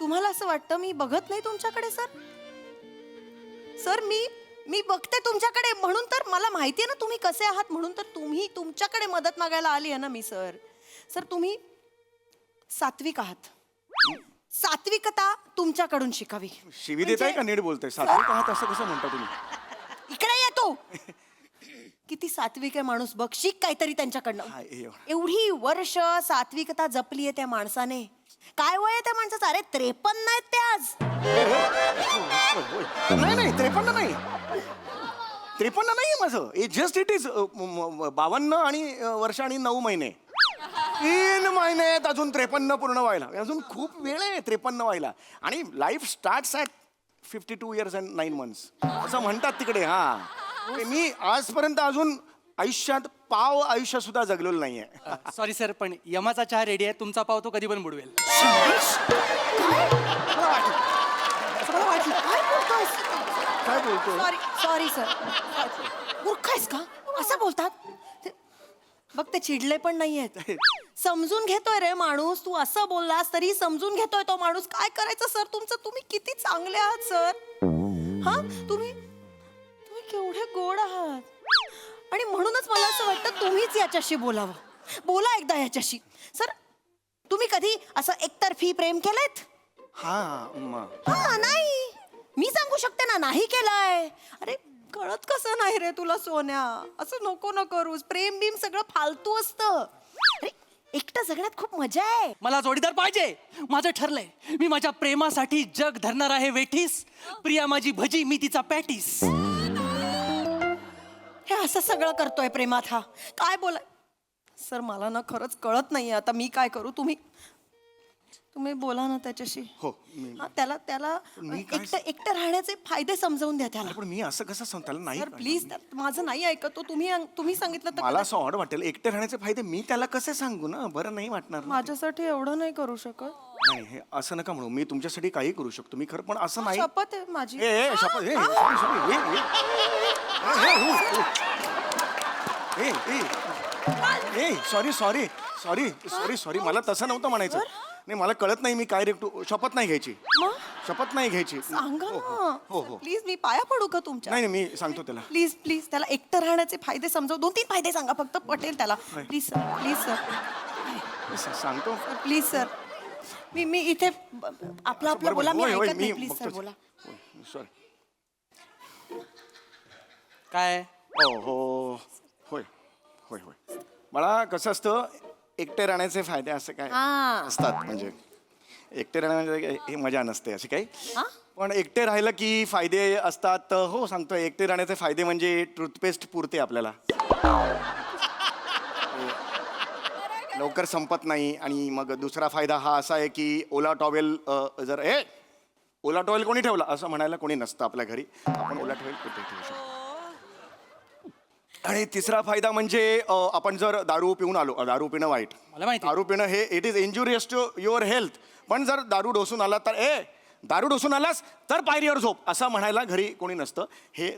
तुम्हाला असं वाटतं मी बघत नाही तुमच्याकडे सर? सर मी बघते तुमच्याकडे म्हणून तर मला माहितीये ना तुम्ही कसे आहात, म्हणून तर तुमच्याकडे मदत मागायला आली आहे ना मी सर. सर तुम्ही सात्विक आहात. सात्विकता तुमच्याकडून शिकावी. शिवी देताय का नीट बोलतोय? सात्विक आहात असं कसं म्हणता तुम्ही? इकडे येतो. किती सात्विक आहे माणूस बघ, शिक काहीतरी त्यांच्याकडनं. एवढी वर्ष सात्विकता जपली आहे त्या माणसाने. काय वय आहे त्या माणसाचं? अरे 53 आहेत ते आज. नाही 53 नाही. 53 नाहीये माझं. इट इज 52 वर्ष आणि 9 महिने. 3 महिने आहेत अजून 53 पूर्ण व्हायला. अजून खूप वेळ आहे 53 व्हायला. आणि life starts at 52 years and 9 months असं म्हणतात तिकडे. हा, मी आजपर्यंत अजून आयुष्यात पाव आयुष्य सुद्धा जगलेलं नाहीये. सॉरी सर, पण यमाचा चहा रेडी आहे. तुमचा पाव तो कधी पण बुडवेल. काय बोलतो? Sorry sir. मूर्ख आहेस का? असं बोलतात? बघ ते चिडले पण नाहीयेत. समजून घेतोय रे माणूस. तू असं बोललास तरी समजून घेतोय तो माणूस. काय करायचं सर तुमचं? तुम्ही किती चांगले आहात सर. हा, तुम्ही केवढे गोड आहात. आणि म्हणूनच मला असं वाटतं तुम्हीच याच्याशी बोलावं. बोला एकदा याच्याशी. सर तुम्ही कधी असं एकतर्फी प्रेम केलेत? हा, नाही. मी सांगू शकते ना, नाही केलंय. अरे कळत कसं नाही रे तुला सोन्या? असं नको न करूस. प्रेम बीम सगळं फालतू असतं. अरे एकटं जगण्यात खूप मजा आहे. मला जोडीदार पाहिजे. माझं ठरलंय. मी माझ्या प्रेमासाठी जग धरणार आहे वेठीस. प्रिया माझी भजी, मी तिचा पॅटीस. हे असं सगळं करतोय प्रेमात हा. काय बोलाय सर? मला ना खरंच कळत नाहीये आता मी काय करू. तुम्ही बोला ना त्याच्याशी. हो. हा, त्याला एकटं राहण्याचे फायदे समजावून द्या त्याला. पण मी असं कसं सांगताल? नाही सर प्लीज, माझं नाही ऐकत तो. तुम्ही सांगितलं तर मला असं ऑड वाटेल. एकटे राहण्याचे फायदे मी त्याला कसे सांगू ना? बरं नाही वाटणार ना. माझ्यासाठी एवढं नाही करू शकत. नाही, हे असं नका म्हणू. मी तुमच्यासाठी काही करू शकतो. मी खरं, पण असं नाही. शपथ आहे माझी. शपथ. सॉरी मला तसं नव्हतं म्हणायचं. नाही, मला कळत नाही मी काय रे. शपथ नाही घ्यायची. शपथ नाही घ्यायची. सांगा ना हो. प्लीज. मी पाया पडू का तुमच्या? नाही मी सांगतो त्याला. प्लीज त्याला एकटं राहण्याचे फायदे समजाव. 2-3 फायदे सांगा फक्त, पटेल त्याला. Please sir. सांगतो. Please sir. मी इथे आपला बोला. मी ऐकत नाही. प्लीज सर बोला. सॉरी. काय? हो. होय. मला कसं असतं, एकटे राहण्याचे फायदे असं काय असतात. म्हणजे एकटे राहण्यामध्ये हे मजा नसते अशी काही. पण एकटे राहिलं की फायदे असतात. हो सांगतो. एकटे राहण्याचे फायदे म्हणजे टूथपेस्ट पुरते आपल्याला. लवकर संपत नाही. आणि मग दुसरा फायदा हा असा आहे की ओला टॉवेल जर ओला टॉवेल कोणी ठेवला असं म्हणायला कोणी नसतं आपल्या घरी. आपण ओला टॉवेल कुठे ठेवू शकतो. आणि तिसरा फायदा म्हणजे आपण जर दारू पिऊन आलो. दारू पिणं वाईट. मला माहिती. दारू पिणं हे it is injurious to your health. पण जर दारू डोसून आला तर दारू डोसून आलास तर पायरीवर झोप असं म्हणायला घरी कोणी नसतं. हे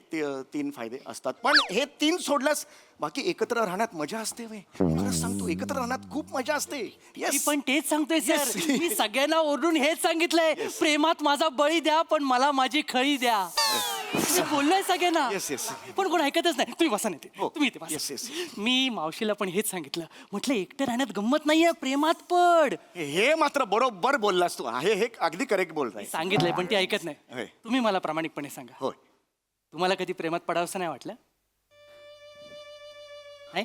3 फायदे असतात. पण हे 3 सोडल्यास बाकी एकत्र राहण्यात मजा असते. वे खरंच सांगतो, एकत्र राहण्यात खूप मजा असते. मी येस, पण तेच सांगतोय सर. Yes. मी सगळ्यांना ओरडून हेच सांगितलंय, प्रेमात माझा बळी द्या पण मला माझी खळी द्या. मी बोललोय सगळ्यांना, येस येस. पण कोण ऐकतच नाही. तुम्ही बसा नाही, हो. तुम्ही इथे Yes, बसा. yes. मी मावशीला पण हेच सांगितलं, म्हटलं एकटं राहण्यात गंमत नाहीये, प्रेमात पड. हे मात्र बरोबर बोललास तू. हे अगदी करेक्ट बोलताय. सांगितलंय पण ती ऐकत होय. नाही. तुम्ही मला प्रामाणिकपणे सांगा, होय. तुम्हाला कधी प्रेमात पडावंसं नाही वाटलं? नाही?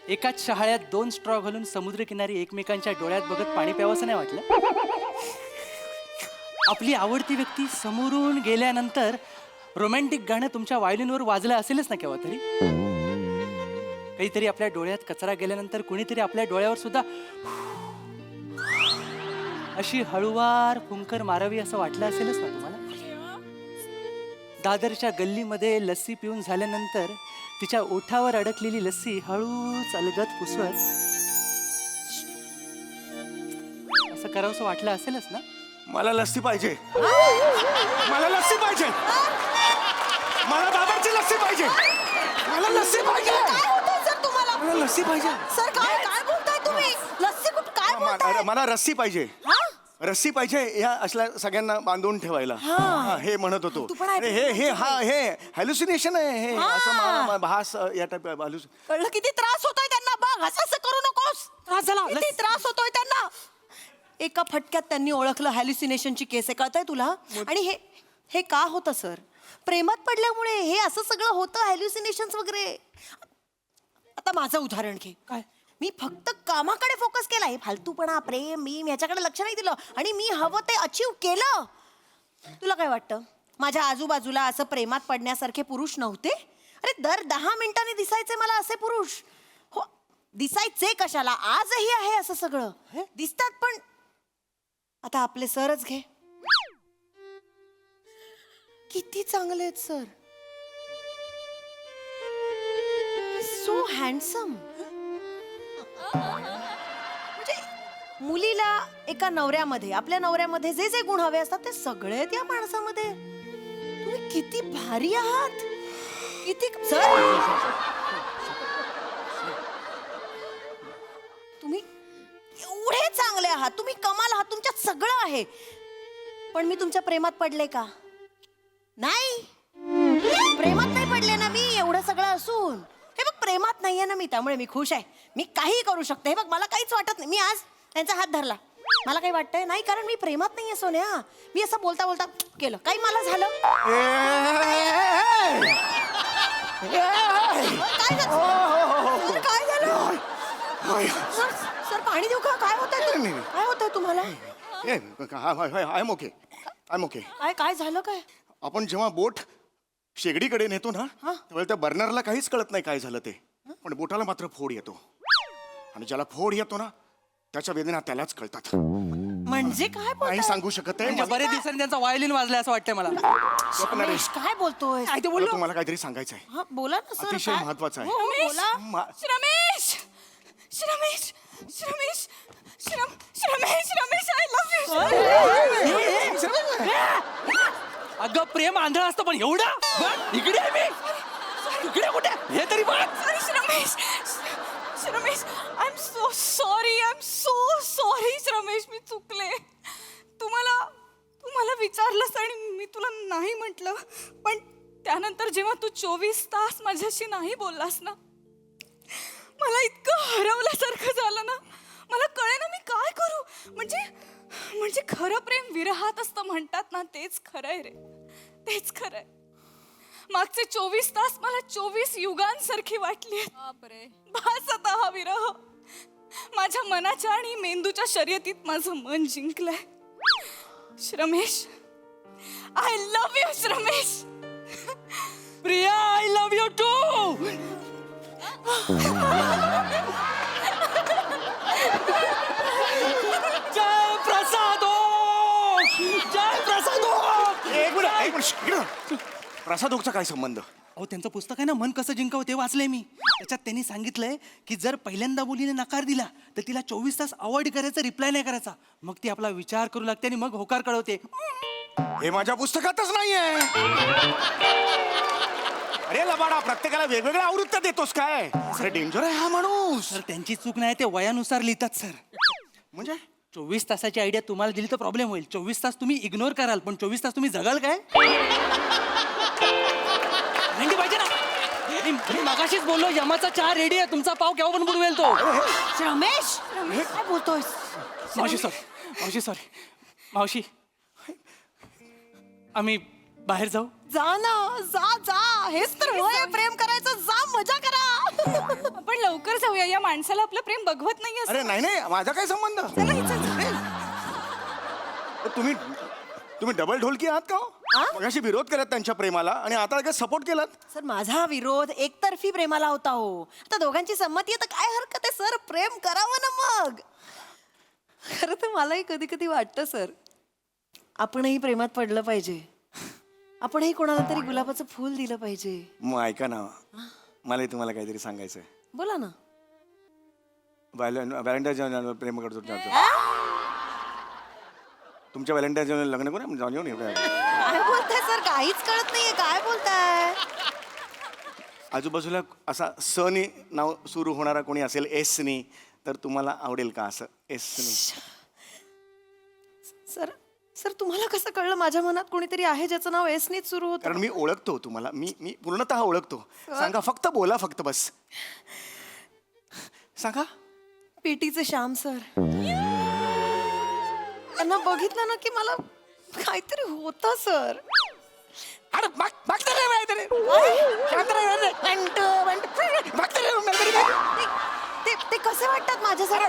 एकाच शहाळ्यात 2 स्ट्रॉ घालून समुद्रकिनारी एकमेकांच्या डोळ्यात बघत पाणी प्यावंसं नाही वाटलं? आपली आवडती व्यक्ती समोरून गेल्यानंतर रोमॅन्टिक गाणं तुमच्या व्हायोलिनवर वाजलं असेलच ना केव्हा तरी? काहीतरी आपल्या डोळ्यात कचरा गेल्यानंतर कुणीतरी आपल्या डोळ्यावर सुद्धा अशी हळुवार फुंकर मारावी असं वाटलं असेलच ना तुम्हाला? दादरच्या गल्लीमध्ये लस्सी पिऊन झाल्यानंतर तिच्या ओठावर अडकलेली लस्सी हळूच अलगद पुसवत असं करावंसं वाटलं असेलच ना? मला लस्सी पाहिजे. मला लस्सी पाहिजे. मला बाबाची लस्सी पाहिजे. मला लस्सी पाहिजे. काय होतंय सर तुम्हाला? मला लस्सी पाहिजे. सर काय काय बोलताय तुम्ही? लस्सी कुठं काय बोलताय? मला रस्सी पाहिजे. हा? रस्सी पाहिजे ह्या असल्या सगळ्यांना बांधून ठेवायला. हा, हे म्हणत होतो. तू पण ऐकलं हे हे हा हे हॅल्युसिनेशन आहे. हे असं भास या टाईप कळलं किती त्रास होतोय त्यांना? बघ असं करू नकोस. त्रास झाला. किती त्रास होतोय त्यांना. एका फटक्यात त्यांनी ओळखलं हॅल्युसिनेशनची केस आहे. कळतंय तुला? आणि हे का होतं सर? प्रेमात पडल्यामुळे हे असं सगळं होतं, हॅल्युसिनेशन्स वगैरे. आता माझं उदाहरण घे. काय? मी फक्त कामाकडे फोकस केला. हे फालतूपणा, प्रेम, मी ह्याच्याकडे लक्ष नाही दिलं आणि मी हवं ते अचीव केलं. तुला काय वाटतं माझ्या आजूबाजूला असं प्रेमात पडण्यासारखे पुरुष नव्हते? अरे दर 10 मिनिटांनी दिसायचे मला असे पुरुष. हो, दिसायचे कशाला, आजही आहे असं सगळं दिसतात. पण आता आपले सरच घे, किती चांगले आहेत सर. So handsome. म्हणजे मुलीला एका नवऱ्यामध्ये, आपल्या नवऱ्यामध्ये जे जे गुण हवे असतात ते सगळे त्या माणसामध्ये. तुम्ही किती भारी आहात. किती सर, तुम्ही एवढे चांगले आहात. तुम्ही कमाल आहात. तुमच्यात सगळं आहे. पण मी तुमच्या प्रेमात पडले का? नाही, प्रेमात नाही पडले ना मी, एवढं सगळं असून. हे बघ, प्रेमात नाहीये ना मी, त्यामुळे मी खुश आहे. मी काही करू शकते. हे बघ, मला काहीच वाटत नाही. मी आज त्यांचा हात धरला, मला काही वाटतंय नाही, कारण मी प्रेमात नाहीये सोन्या. मी असं बोलता बोलता केलं, काही मला झालं. काय झालं? सर पाणी देऊ का? काय होतंय? काय होतंय तुम्हाला? I am okay. काय झालं? काय आपण जेव्हा बोट शेगडीकडे नेतो ना, तेव्हा त्या बर्नरला काहीच कळत नाही काय झालं ते, पण बोटाला मात्र फोड येतो. आणि ज्याला फोड येतो ना, त्याच्या वेदना त्यालाच कळतात. म्हणजे काय नाही सांगू शकत आहे. बरेच दिवसांनी त्यांचा व्हायोलिन वाजलाय असं वाटतंय मला. रमेश, काय बोलतोय? मला तुम्हाला काहीतरी सांगायचं आहे. हा, बोला ना सर. अतिशय काय? महत्वाचं आहे. हो, बोला. श्रमेश, श्रमेश, श्रमेश, श्रमेश, श्रमेश, आय लव्ह यू. अगं प्रेम आंधळ असतं, पण एवढं बघ, इकडे आहे मी. इकडे कुठे? हे तरी बघ. Shramesh, Shramesh, I am so sorry, I am so sorry Shramesh, मी चुकले. तुम्हाला विचारलंस आणि मी तुला नाही म्हटलं, पण त्यानंतर जेव्हा तू 24 तास माझ्याशी नाही बोललास ना, मला इतकं हरवल्यासारखं झालं ना. मला कळे ना मी काय करू. म्हणजे खरं प्रेम विरहात असतं म्हणतात ना, तेच खरंय रे, तेच खरंय. मागचे 24 तास मला 24 युगांसारखी वाटली. बस आता हा विरह. माझ्या मनाच्या आणि मेंदूच्या शर्यतीत माझं मन जिंकलंय. Shramesh, I love you Shramesh. Priya, I love you too. Jay Prasad Oak. Jay Prasad Oak. एक मिनिट. प्रसाद ओकचा काय संबंध? अहो त्यांचं पुस्तक आहे ना मन कसं जिंकावं ते वाचलंय मी. त्याच्यात त्यांनी सांगितलंय की जर पहिल्यांदा मुलीने नकार दिला तर तिला 24 तास अवॉइड करायचा, रिप्लाय नाही करायचा. मग ती आपला विचार करू लागते आणि मग होकार कळवते. हे माझ्या पुस्तकातच नाहीये. अरे लबाडा, प्रत्येकाला वेगवेगळ्या आवृत्त्या देतोस काय? अरे डेंजर आहे हा माणूस. सर त्यांची चूक नाही, ते वयानुसार लिहितात सर. म्हणजे 24 तासाची आयडिया तुम्हाला दिली तर प्रॉब्लेम होईल. 24 तास तुम्ही इग्नोर कराल, पण 24 तास तुम्ही जगाल काय? भेंडी पाहिजे ना. मी मगाशीच बोललो यमाचा चहा रेडी आहे, तुमचा पाव केव्हा पण बुडवेल तो. रमेश काय बोलतोय? मावशी सॉरी मावशी, आम्ही बाहेर जाऊ. जा ना, जा. हेच तर वय प्रेम करायचं. जा, मजा करा. आपण लवकर जाऊया, या माणसाला आपलं प्रेम बघवत नाहीये. अरे नाही माझा काय संबंध? तुम्ही डबल ढोलकी आहात का हो? मगाशी विरोध करत त्यांच्या प्रेमाला आणि आता काय सपोर्ट केलात? सर माझा विरोध एकतर्फी प्रेमाला होता हो. आता दोघांची संमती आहे तर काय हरकत आहे सर, प्रेम करावं ना मग. खरं तर मलाही कधी कधी वाटतं सर, आपणही प्रेमात पडलं पाहिजे. आपणही कोणाला तरी गुलाबाचं फूल दिलं पाहिजे. मग ऐका ना, मला तुम्हाला काहीतरी सांगायचंय. बोला ना. व्हॅलेंटाईन प्रेम करतो. तुमच्या व्हॅलेंटाईन लग्न करू जाऊन येऊन काय बोलताय सर, काहीच कळत नाहीये. काय बोलताय? आजूबाजूला असा सनी नाव सुरू होणारा कोणी असेल, एसनी, तर तुम्हाला आवडेल का असं एसनी? सर तुम्हाला कसं कळलं माझ्या मनात कोणीतरी आहे ज्याचं नाव एसनीच सुरू होतं? कारण मी ओळखतो तुम्हाला. मी पूर्णतः ओळखतो. सांगा, फक्त बोला, फक्त बस सांगा. पीटीचे श्याम सर. त्यांना बघितलं ना की मला काहीतरी होतं सर. ते कसे वाटतात माझ्यासाठी?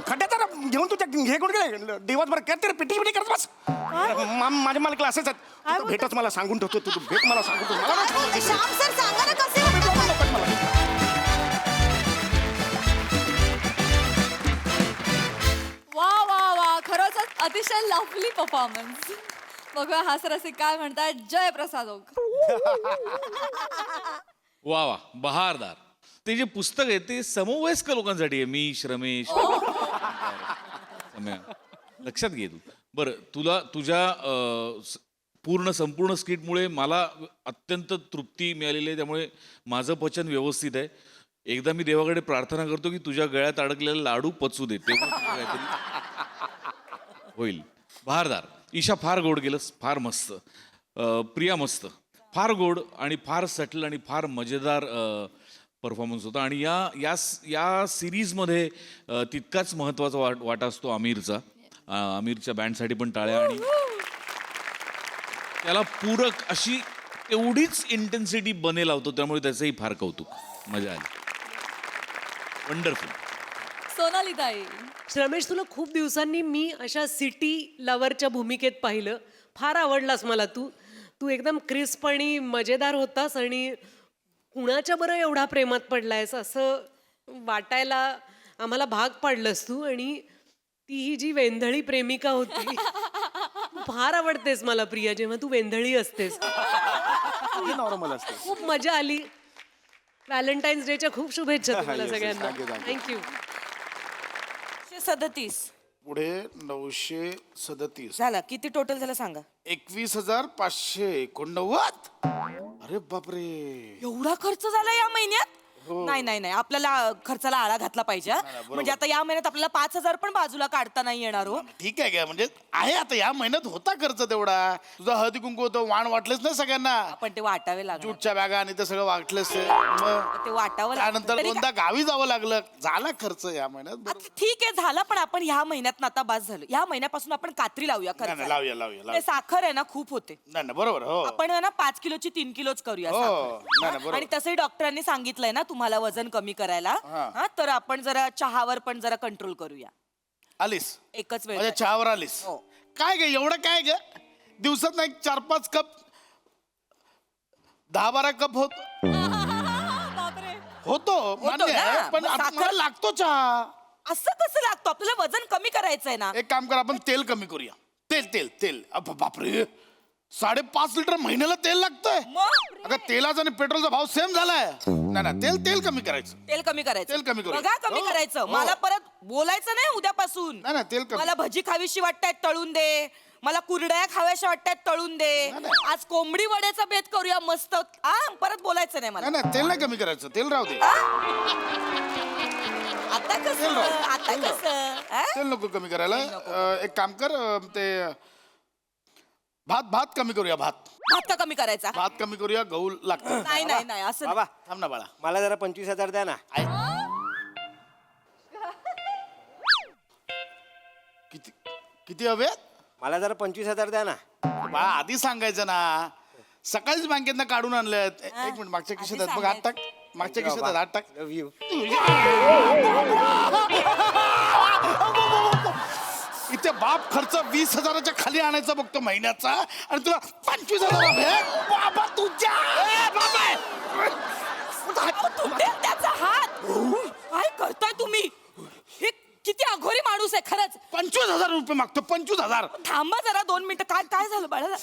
खड्ड्यात घेऊन तू हे कोण गेले दिवसभर करते पिटी पिटी करत बस. माझे मला क्लासेस आहेत, तू भेटच मला सांगून ठेवतो. तू भेट मला सांगून ठेवतो. श्याम सर सांगा ना कसे वाटतात? वा खरंच अतिशय लवली परफॉर्मन्स. बघूया हा सर असे काय म्हणतात. जयप्रसाद ओक. वा बहारदार. ते जे पुस्तक आहे ते समवयस्क लोकांसाठी आहे. मी रमेश सम्या. लक्षात घे तू. बरं, तुला तुझ्या संपूर्ण स्किटमुळे मला अत्यंत तृप्ती मिळालेली आहे. त्यामुळे माझं पचन व्यवस्थित आहे. एकदा मी देवाकडे प्रार्थना करतो की तुझ्या गळ्यात अडकलेला लाडू पचू दे, तेव्हा काहीतरी होईल. बहारदार. ईशा फार गोड गेलंस, फार मस्त. प्रिया मस्त, फार गोड आणि फार सटल आणि फार मजेदार परफॉर्मन्स होता. आणि या सिरीजमध्ये तितकाच महत्त्वाचा वाटा असतो आमिरचा. आमिरच्या बँडसाठी पण टाळ्या. आणि त्याला पूरक अशी एवढीच इंटेन्सिटी बने लावतो, त्यामुळे त्याचंही फार कौतुक. मजा आली. वंडरफुल. सोनाली ताई. रमेश, तुला खूप दिवसांनी मी अशा सिटी लवरच्या भूमिकेत पाहिलं. फार आवडलास मला तू एकदम क्रिस्प आणि मजेदार होतास. आणि कुणाच्या बरं एवढा प्रेमात पडलायस असं वाटायला आम्हाला भाग पाडलंस तू. आणि ती ही जी वेंधळी प्रेमिका होती, फार आवडतेस मला प्रिया जेव्हा तू वेंधळी असतेस. नॉर्मल असते. खूप मजा आली. व्हॅलेंटाईन्स डेच्या खूप शुभेच्छा तुम्हाला सगळ्यांना. थँक्यू. 37 पुढे 937 झाला. किती टोटल झालं सांगा? 21,589. अरे बापरे, एवढा खर्च झाला या महिन्यात? नाही आपल्याला खर्चाला आळा घातला पाहिजे. म्हणजे आता या महिन्यात आपल्याला 5,000 पण बाजूला काढता नाही येणार हो. ठीक आहे का, म्हणजे आहे आता या महिन्यात होता खर्च तेवढा. तुझा हळदी कुंकू होतं, वाण वाटलेच ना सगळ्यांना. पण ते वाटावे लागले. जूटच्या बॅगा आणि ते सगळं वाटलेस. मग ते वाटावं त्यानंतर लागलं. दोनदा गावी जावं लागलं. झाला खर्च या महिन्यात. आता ठीक आहे झाला, पण आपण ह्या महिन्यात आता बास झालं. या महिन्यापासून आपण कात्री लावूया. नाही, खर्च लावूया. ते साखर आहे ना खूप होते. नाही बरोबर. हो आपण ना 5 किलोची 3 किलोच करूया हो. साखर. नाही, बरोबर. आणि तसंही डॉक्टरांनी सांगितलंय ना तुम्हाला वजन कमी करायला. हा, तर आपण जरा चहावर पण जरा कंट्रोल करूया. आलीस एकच वेळ. माझ्या चहावर आलीस. काय ग एवढं काय ग, दिवसात नाही 4-5 कप, 10-12 कप होतो मान्य आहे, पण आपल्याला लागतो चहा. असं कसं लागतो? आपल्याला वजन कमी करायचंय ना. एक काम कर, आपण तेल कमी करूया. तेल बापरे, 5.5 लिटर महिन्याला तेल लागतंय अगं तेलाचा आणि पेट्रोलचा भाव सेम झालाय नाही ना तेल कमी करायचं तेल कमी करायचं तेल कमी करू. बघा कमी हो. करायचं हो. मला परत बोलायचं नाही उद्यापासून नाही, नाही, तेल कमी. मला भजी खावीशी वाटतायत तळून दे मला कुरड्या खाव्याशा वाटतायत तळून दे आज कोंबडी वड्याचा बेत करूया मस्त परत बोलायचं नाही मला नाही तेल नाही कमी करायचं तेल राहू दे आता कसं आता कसं तेल नको कमी करायला एक काम कर ते भात कमी करूया भात का कमी करायचा भात कमी करूया गहू लागतं नाही नाही नाही असं बाबा थांब ना बाळा मला जरा 25,000 द्या ना किती हवे मला जरा 25,000 द्या ना बाळा आधी सांगायचं ना सकाळीच बँकेतनं काढून आणलं एक मिनिट मागच्या खिशात आहेत बघ हात टाक मागच्या खिशात आहेत, हात टाक लव यू इथे बाप खर्च 20,000च्या खाली आणायचा बघतो महिन्याचा आणि तुला 25,000 बाबा तुझ्या त्याचा हात काय करताय तुम्ही हे किती अघोरी माणूस आहे खरंच 25,000 रुपये मागतो 25,000 थांबा जरा 2 मिनिटं काय काय झालं बाळा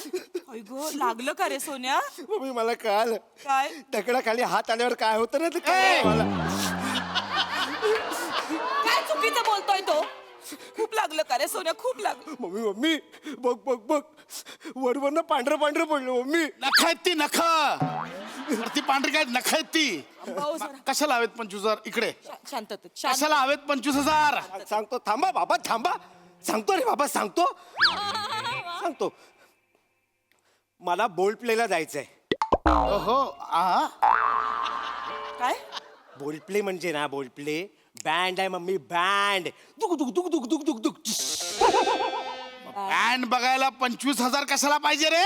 अय गो लागलं का रे सोन्या मम्मी मला कळालं काय दगडाखाली हात आल्यावर काय होतं ना ते कळलं मला काय चुकीचं बोलतोय तो खूप लागलं का रे सोन्या खूप लागलं मम्मी बघ वरवरनं पांढरं पडलं मम्मी नख आहेत ती नख ती पांढरी काय नख आहेत ती भाऊ जरा कशाला हवेत 25,000 इकडे शांत कशाला हवेत 25,000 सांगतो थांबा बाबा थांबा सांगतो रे बाबा सांगतो मला बोल प्लेला जायचंय हो काय बोल प्ले म्हणजे ना बोल प्ले बँड आहे मम्मी बँड दुक दुक दुक दुक दुक दुक दुक बँड बघायला 25,000 कशाला पाहिजे रे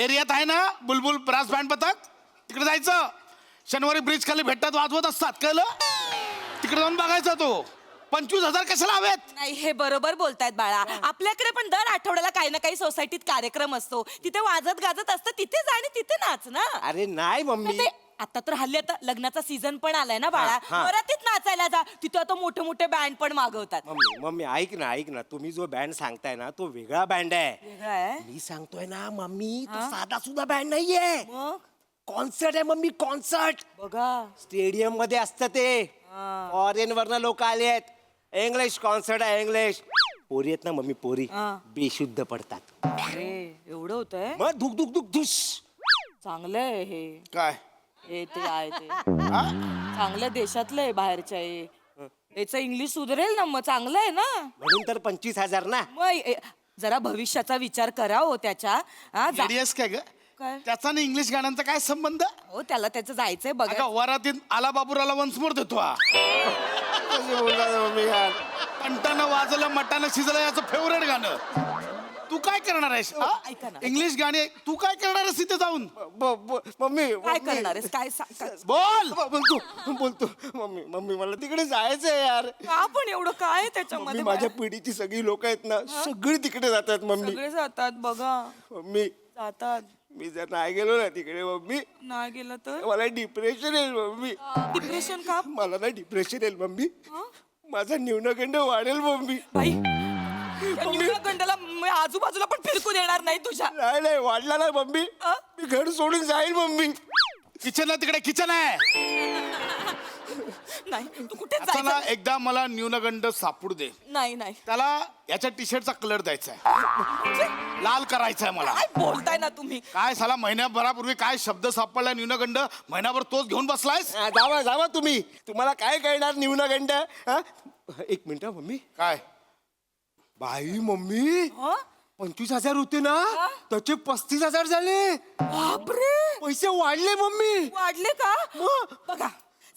एरियात आहे ना बुलबुल ब्रास बँड पथक तिकडे जायचं शनिवारी ब्रिज खाली भेटतात वाजवत असतात कळलं तिकडे जाऊन बघायचा तो 25,000 कशाला हवेत नाही हे बरोबर बोलतायत बाळा आपल्याकडे पण दर आठवड्याला काही ना काही सोसायटीत कार्यक्रम असतो तिथे वाजत गाजत असतं तिथे जा आणि तिथे नाच ना अरे नाही मम्मी ते आता तर हल्ली आता लग्नाचा सीझन पण आलाय ना बाळा वरातीत नाचायला जा तिथे आता मोठे मोठे बँड पण मागवतात मम्मी ऐक ना तुम्ही जो बँड सांगताय ना तो वेगळा बँड आहे वेगळं आहे मी सांगतोय ना मम्मी तो साधा सुद्धा बँड नाहीये मग कॉन्सर्ट आहे मम्मी कॉन्सर्ट बघा स्टेडियम मध्ये असतं ते फॉरेन वरनं लोक आले आहेत इंग्लिश कॉन्सर्ट आहे इंग्लिश पोरी आहेत ना मम्मी पोरी बेशुद्ध पडतात अरे एवढं होतंय मग धुक धुक धुक धुस चांगलंय हे काय हे ते आहे ते चांगलं देशातलं आहे बाहेरच्या याचं इंग्लिश सुधरेल ना मग चांगलं आहे ना म्हणून तर 25,000 ना मग जरा भविष्याचा विचार करा हो त्याच्या जेडीएस काय ग काय? त्याचा आणि इंग्लिश गाण्यांचा काय संबंध हो त्याला त्याचं जायचंय बघा अगं वरातीत आला बाबूराला वन्स मोर देतो हा कंटानं वाजलं मटानं शिजलं याचं फेवरेट गाणं तू काय करणार आहेस ऐका ना. इंग्लिश गाणे तू काय करणार आहेस तिथे जाऊन मम्मी काय करणार आहेस काय बोल बोलतो मम्मी मला तिकडे जायचंय यार का पण एवढं काय मम्मी त्याच्यामध्ये माझ्या पिढीची सगळी लोक आहेत ना सगळी तिकडे जातात मम्मी सगळे जातात बघा मम्मी जातात मी जर नाही गेलो ना तिकडे मम्मी नाही गेलं तर मला डिप्रेशन येईल मम्मी डिप्रेशन का मला ना डिप्रेशन येईल मम्मी माझा न्यूनगंड वाढेल मम्मी बाई गंडाला आजूबाजूला पण फिरकून येणार नाही तुझ्या नाही वाढला ना मम्मी मी घर सोडून जाईल मम्मी किचन तिकडे किचन आहे नाही तू कुठे आता ना जायचं एकदा मला न्यूनगंड सापडू दे नाही नाही त्याला याच्या टी शर्टचा कलर द्यायचा आहे लाल करायचा आहे मला काय बोलताय ना तुम्ही काय साला महिन्याभरापूर्वी काय शब्द सापडला न्यूनगंड महिनाभर तोच घेऊन बसलायस जावा तुम्ही तुम्हाला काय कळणार न्यूनगंड एक मिनिट मम्मी काय बाई मम्मी 25,000 होते ना त्याचे 35,000 झाले बापरे पैसे वाढले मम्मी वाढले का बघा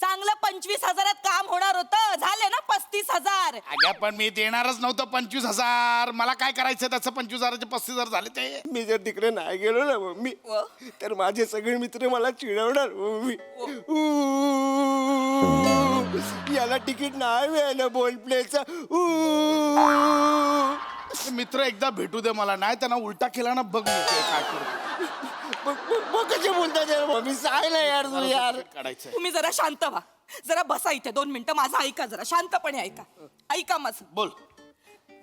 चांगलं 25,000 काम होणार होतं झाले ना 35,000 अगं पण मी देणारच नव्हतं 25,000 मला काय करायचं त्याचं 25,000चे 35,000 झाले ते मी जर तिकडे नाही गेलो ना मम्मी तर माझे सगळे मित्र मला चिडवणार मम्मी याला तिकीट नाही मिळालं बोल प्लेचं मित्र एकदा भेटू दे मला नाही त्यांना उलटा केला ना बघ मी ते काय करू कसे बोलतात मम्मी सांग ना यार तू यार काढायचं तुम्ही जरा शांत व्हा जरा बसा इथे 2 मिनिटं माझं ऐका जरा शांतपणे ऐका माझं बोल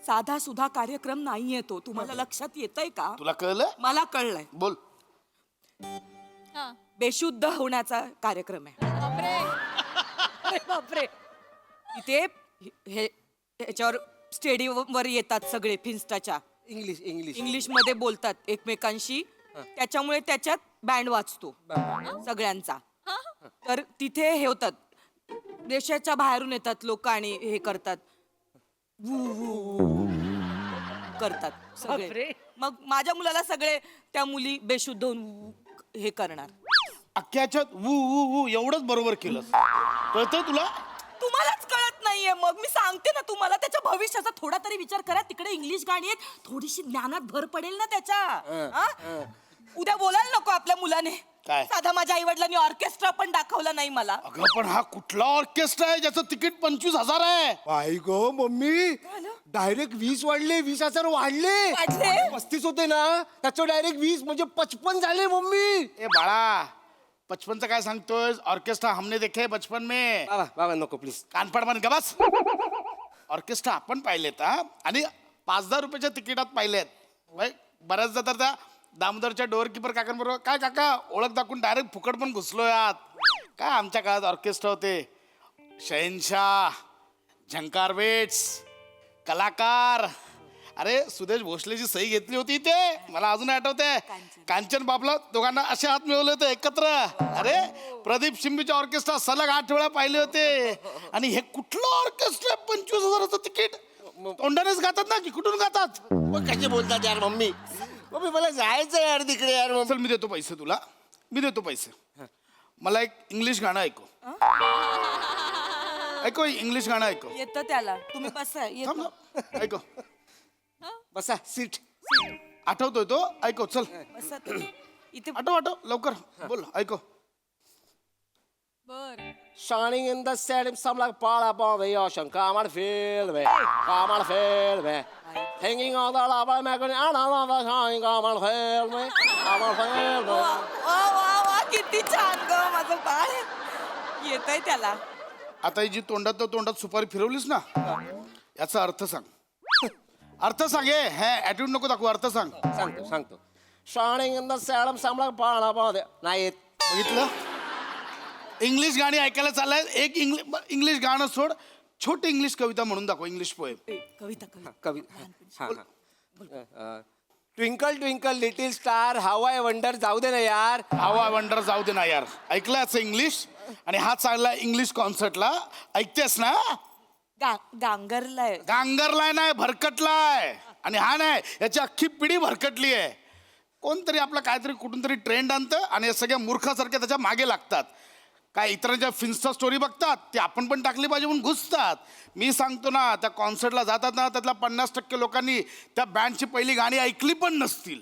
साधा सुधा कार्यक्रम नाहीये तो. तुम्हाला लक्षात येतंय का? तुला कळलं? मला कळलंय. बोल. हा. बेशुद्ध होण्याचा कार्यक्रम आहे. बापरे. अरे बापरे. इथे ह्याच्यावर स्टेडियमवर येतात सगळे फिन्स्टाच्या. इंग्लिश मध्ये बोलतात एकमेकांशी. त्याच्यामुळे त्याच्यात बँड वाजतो सगळ्यांचा. तर तिथे हे होतात, देशाच्या बाहेरून येतात लोक आणि हे करतात, वू वू करतात सगळे. बापरे. मग माझ्या मुलाला सगळे त्या मुली बेशुद्ध होऊन वू हे करणार. अख्ख्याच्यात वू वू वू एवढंच बरोबर केलं. कळतंय तुला? तुम्हालाच कळत नाहीये. मग मी सांगते ना तुम्हाला, त्याच्या भविष्याचा थोडा तरी विचार करा. तिकडे इंग्लिश गाणी आहेत, थोडीशी ज्ञानात भर पडेल ना त्याच्या. हा? उद्या बोलायला नको आपल्या मुलाने. काय? साधा माझ्या आई वडिलांनी ऑर्केस्ट्रा पण दाखवला नाही मला. अगं पण हा कुठला ऑर्केस्ट्रा आहे ज्याचं तिकीट 25,000 आहे? आई गो मम्मी, डायरेक्ट 20 वाढले, 20,000 वाढले. वाढले? 35 होते ना, त्याचं डायरेक्ट 20 म्हणजे 55 झाले मम्मी. ए बाळा, 55चं काय सांगतोय? ऑर्केस्ट्रा हमने देखे बचपन में. बाबा नको प्लीज. कानपड बन का बस. ऑर्केस्ट्रा आपण पाहिलेत हा, आणि 5,000 रुपयाच्या तिकिटात पाहिलेत. बऱ्याचदा तर त्या दामोदरच्या डोअर किपर काकांबरोबर, काय काका ओळख दाखवून डायरेक्ट फुकट पण घुसलोय आत. काय आमच्या काळात ऑर्केस्ट्रा होते. शहनशाह, झंकार वेट्स, कलाकार. अरे सुदेश भोसलेची सही घेतली होती इथे, मला अजून आठवते. कांचन बाबला दोघांना असे हात मिळवले होते एकत्र. अरे प्रदीप शिंबीच्या ऑर्केस्ट्रा सलग 8 वेळा पाहिले होते. आणि हे कुठलं ऑर्केस्ट्रा? 25,000चं तिकीट. तोंडानेच गातात ना की कुठून गातात? मग कसे बोलतात यार मम्मी? मम्मी मला जायचं यार तिकडे यार. मम्मी चल मी देतो पैसे तुला, मी देतो पैसे. मला एक इंग्लिश गाणं ऐकव. ऐकव इंग्लिश गाणं ऐकव. येतं त्याला. तुम्ही बसा. थांब ना. ऐकव. बसा सीट. आठवतोय तो? ऐकव चल. बसा तुम्ही. इथे आठव लवकर बोल. ऐकव. बर. Shining in the stadium, some like Paul upon the ocean. Come on, feel me. Come on, feel me. Hanging on the lava, making another shining. Come on, feel me. Come on, feel me. वा वा वा, किती छान ग माझं बाळ. येतंय त्याला. आता ही जी तोंडात सुपारी फिरवलीस ना, याचा अर्थ सांग. अर्थ सांग. हे ऍटिट्यूड नको दाखवू, अर्थ सांग. सांगतो. Shining in the stadium, some like Paul upon the. नाही येत. बघितलं? इंग्लिश गाणी ऐकायला चाललाय. एक इंग्लिश गाणं सोड, छोटी इंग्लिश कविता म्हणून दाखव. English poem. Kavita. Twinkle twinkle little star, how I wonder. जाऊ दे ना यार. हाऊ आय वंडर जाऊ दे ना यार. ऐकलं याचं इंग्लिश? आणि हा चालला इंग्लिश कॉन्सर्टला. ऐकतेस ना? गांगरलाय. गांगरलाय नाही, भरकटलाय. आणि हा नाही, याची अख्खी पिढी भरकटली आहे. कोणतरी आपला काहीतरी कुठून तरी ट्रेंड आणतं आणि सगळ्या मूर्खासारख्या त्याच्या मागे लागतात. काय इतरांच्या फिन्स्टा स्टोरी बघतात, ते आपण पण टाकली पाहिजे म्हणून घुसतात. मी सांगतो ना, त्या कॉन्सर्टला जातात ना, त्यातल्या 50% लोकांनी त्या बँडची पहिली गाणी ऐकली पण नसतील.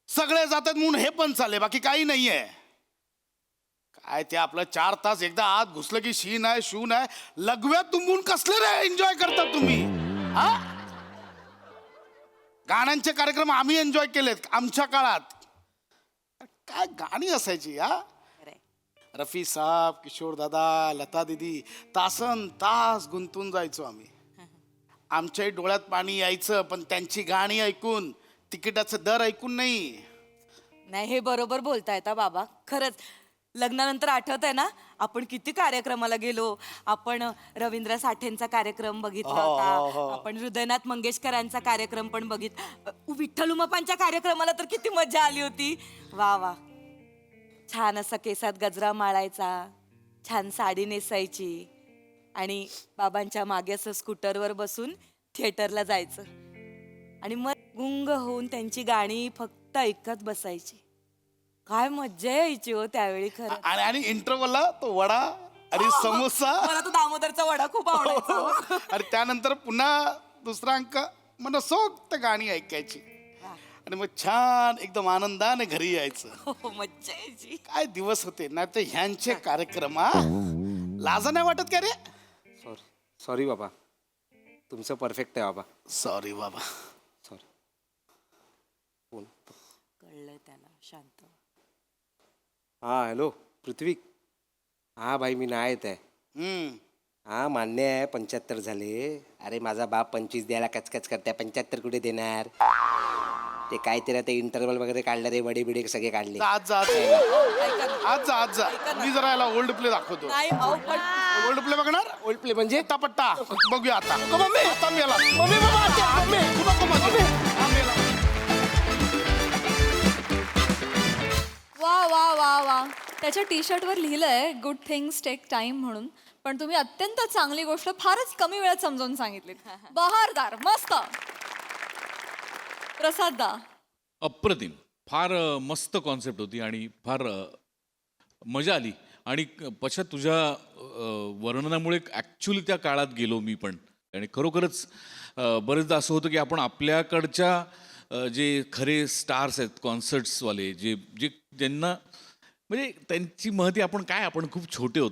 सगळे जातात म्हणून हे पण चालले, बाकी काही नाहीये. काय ते आपलं 4 तास एकदा आत घुसलं की शी नाही शू नाही. लघव्यात तुंबून कसले रे एन्जॉय करतात तुम्ही? हा, गाण्यांचे कार्यक्रम आम्ही एन्जॉय केलेत आमच्या काळात. काय गाणी असायची. हा, रफी साहेब, किशोर दादा, लता दीदी, तासन तास गुंतून जायचो आम्ही. आमच्याही डोळ्यात पाणी यायचं, पण त्यांची गाणी ऐकून, तिकिटाचं दर ऐकून नाही. नाही, हे बरोबर बोलतायत हा बाबा. खरंच लग्नानंतर आठवत आहे ना, आपण किती कार्यक्रमाला गेलो. आपण रवींद्र साठेंचा कार्यक्रम बघितला होता. आपण हृदयनाथ मंगेशकरांचा कार्यक्रम पण विठ्ठल उमापांच्या कार्यक्रमाला तर किती मजा आली होती. वा वा. छान असा केसात गजरा माळायचा, छान साडी नेसायची आणि बाबांच्या मागे असं स्कूटरवर बसून थिएटरला जायचं आणि मग गुंग होऊन त्यांची गाणी फक्त ऐकत बसायची. काय मज्जा यायची हो त्यावेळी खरं. आणि इंटरव्हलला तो वडा आणि समोसा. मला तो दामोदरचा वडा खूप आवडायचा. आणि त्यानंतर पुन्हा दुसरा अंक मनसोक्त गाणी ऐकायची आणि मग छान एकदम आनंदाने घरी यायचं. मज्जा यायची. काय दिवस होते ना ते ह्यांचे कार्यक्रम. लाजा नाही वाटत का रे? सॉरी बाबा, तुमचं परफेक्ट आहे बाबा. सॉरी बाबा. सॉरी. कळलंय त्याला. शांत. हा हॅलो पृथ्वी. हा भाई मी नाही येत आहे. हा मान्य आहे 75 झाले. अरे माझा बाप 25 द्यायला कचकच करताय, 75 कुठे देणार? ते काहीतरी आता इंटरव्हल वगैरे काढलं रे, बडी बिडी सगळे काढले. आज जा आज जा मी जरा याला ओल्ड प्ले दाखवतो. ओल्ड प्ले बघणार? ओल्ड प्ले म्हणजे पट्टा बघूया आता. मम्मी आता मी याला मम्मी बाबा तू नको मध्ये. हा, मी याला. वा वा वा वा त्याच्या टी शर्टवर लिहिलंय गुड थिंग्स टेक टाइम म्हणून, पण तुम्ही अत्यंत चांगली गोष्ट फारच कमी वेळात समजावून सांगितली. बहारदार, मस्त. प्रसाददा, अप्रतिम. फार मस्त कॉन्सेप्ट होती आणि फार मजा आली. आणि पश्चात तुझ्या वर्णनामुळे ॲक्च्युली त्या काळात गेलो मी पण. आणि खरोखरच बरेचदा असं होतं की आपण आपल्याकडच्या जे खरे स्टार्स आहेत कॉन्सर्ट्सवाले, जे जे ज्यांना म्हणजे त्यांची महती आपण खूप छोटे होत,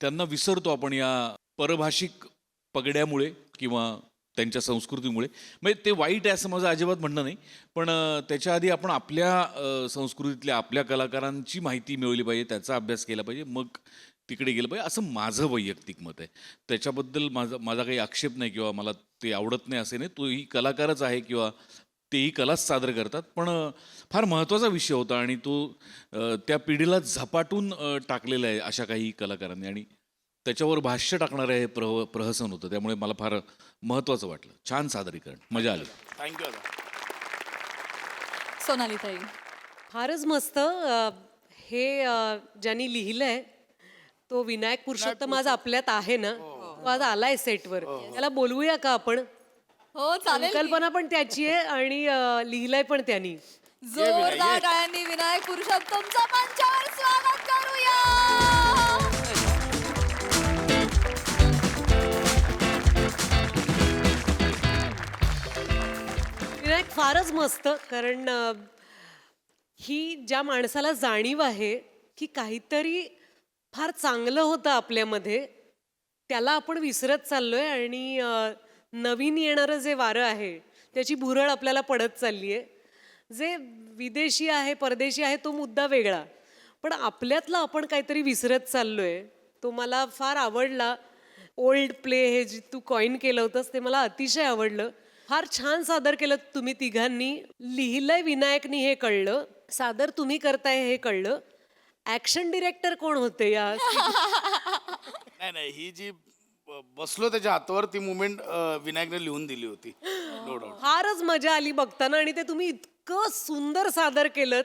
त्यांना विसरतो आपण या परभाषिक पगड्यामुळे किंवा त्यांच्या संस्कृतीमुळे. म्हणजे ते वाईट आहे असं माझं अजिबात म्हणणं नाही, पण त्याच्या आधी आपण आपल्या संस्कृतीतल्या आपल्या कलाकारांची माहिती मिळवली पाहिजे, त्याचा अभ्यास केला पाहिजे, मग तिकडे गेलं पाहिजे, असं माझं वैयक्तिक मत आहे. त्याच्याबद्दल माझा काही आक्षेप नाही किंवा मला ते आवडत नाही असे नाही. तोही कलाकारच आहे किंवा तेही कलाच सादर करतात, पण फार महत्त्वाचा विषय होता आणि तो त्या पिढीला झपाटून टाकलेला आहे अशा काही कलाकारांनी, आणि त्याच्यावर भाष्य टाकणारं हे प्रहसन होतं. त्यामुळे मला फार महत्त्वाचं वाटलं. छान सादरीकरण, मजा आली. थँक्यू. सोनालीताई. फारच मस्त. हे ज्यांनी लिहिलंय तो विनायक पुरुषोत्तम आज आपल्यात आहे ना, तो आज आलाय सेटवर. त्याला बोलवूया का आपण? हो चालेल. संकल्पना पण त्याची आहे आणि लिहिलंय पण त्यांनी. जोरदार टाळ्यांनी विनायक पुरुषोत्तमचं मंचावर स्वागत करूया. विनायक फारच मस्त. कारण ही ज्या माणसाला जाणीव आहे की काहीतरी फार चांगलं होतं आपल्यामध्ये, त्याला आपण विसरत चाललोय आणि नवीन येणारं जे वारं आहे त्याची भुरळ आपल्याला पडत चालली आहे. जे विदेशी आहे, परदेशी आहे, तो मुद्दा वेगळा, पण आपल्यातलं आपण काहीतरी विसरत चाललोय. तो मला फार आवडला. ओल्ड प्ले हे जे तू कॉईन केलं होतंस ते मला अतिशय आवडलं. फार छान सादर केलं तुम्ही तिघांनी. लिहिलंय विनायकनी हे कळलं, सादर तुम्ही करताय हे कळलं. ऍक्शन डिरेक्टर कोण होते या? नाही ही जी बसलो त्याच्या हातावर ती मुवमेंट विनायकने लिहून दिली होती. No doubt. फारच मजा आली बघताना आणि ते तुम्ही इतकं सुंदर सादर केलं.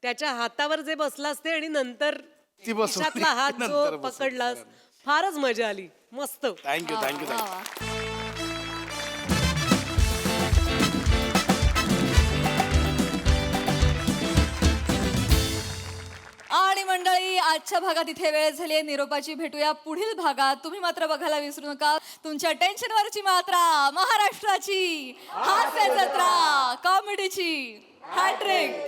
त्याच्या हातावर जे बसलास ते आणि नंतर ती बसवली, खिशातला हात जो नंतर बसवली. पकडलास, फारच मजा आली. मस्त. थँक्यू. आणि मंडळी, आजच्या भागात इथे वेळ झाली आहे निरोपाची. भेटूया पुढील भागात. तुम्ही मात्र बघायला विसरू नका तुमच्या टेन्शनवरची मात्रा, महाराष्ट्राची हास्य जत्रा, कॉमेडीची हॅट्रिक.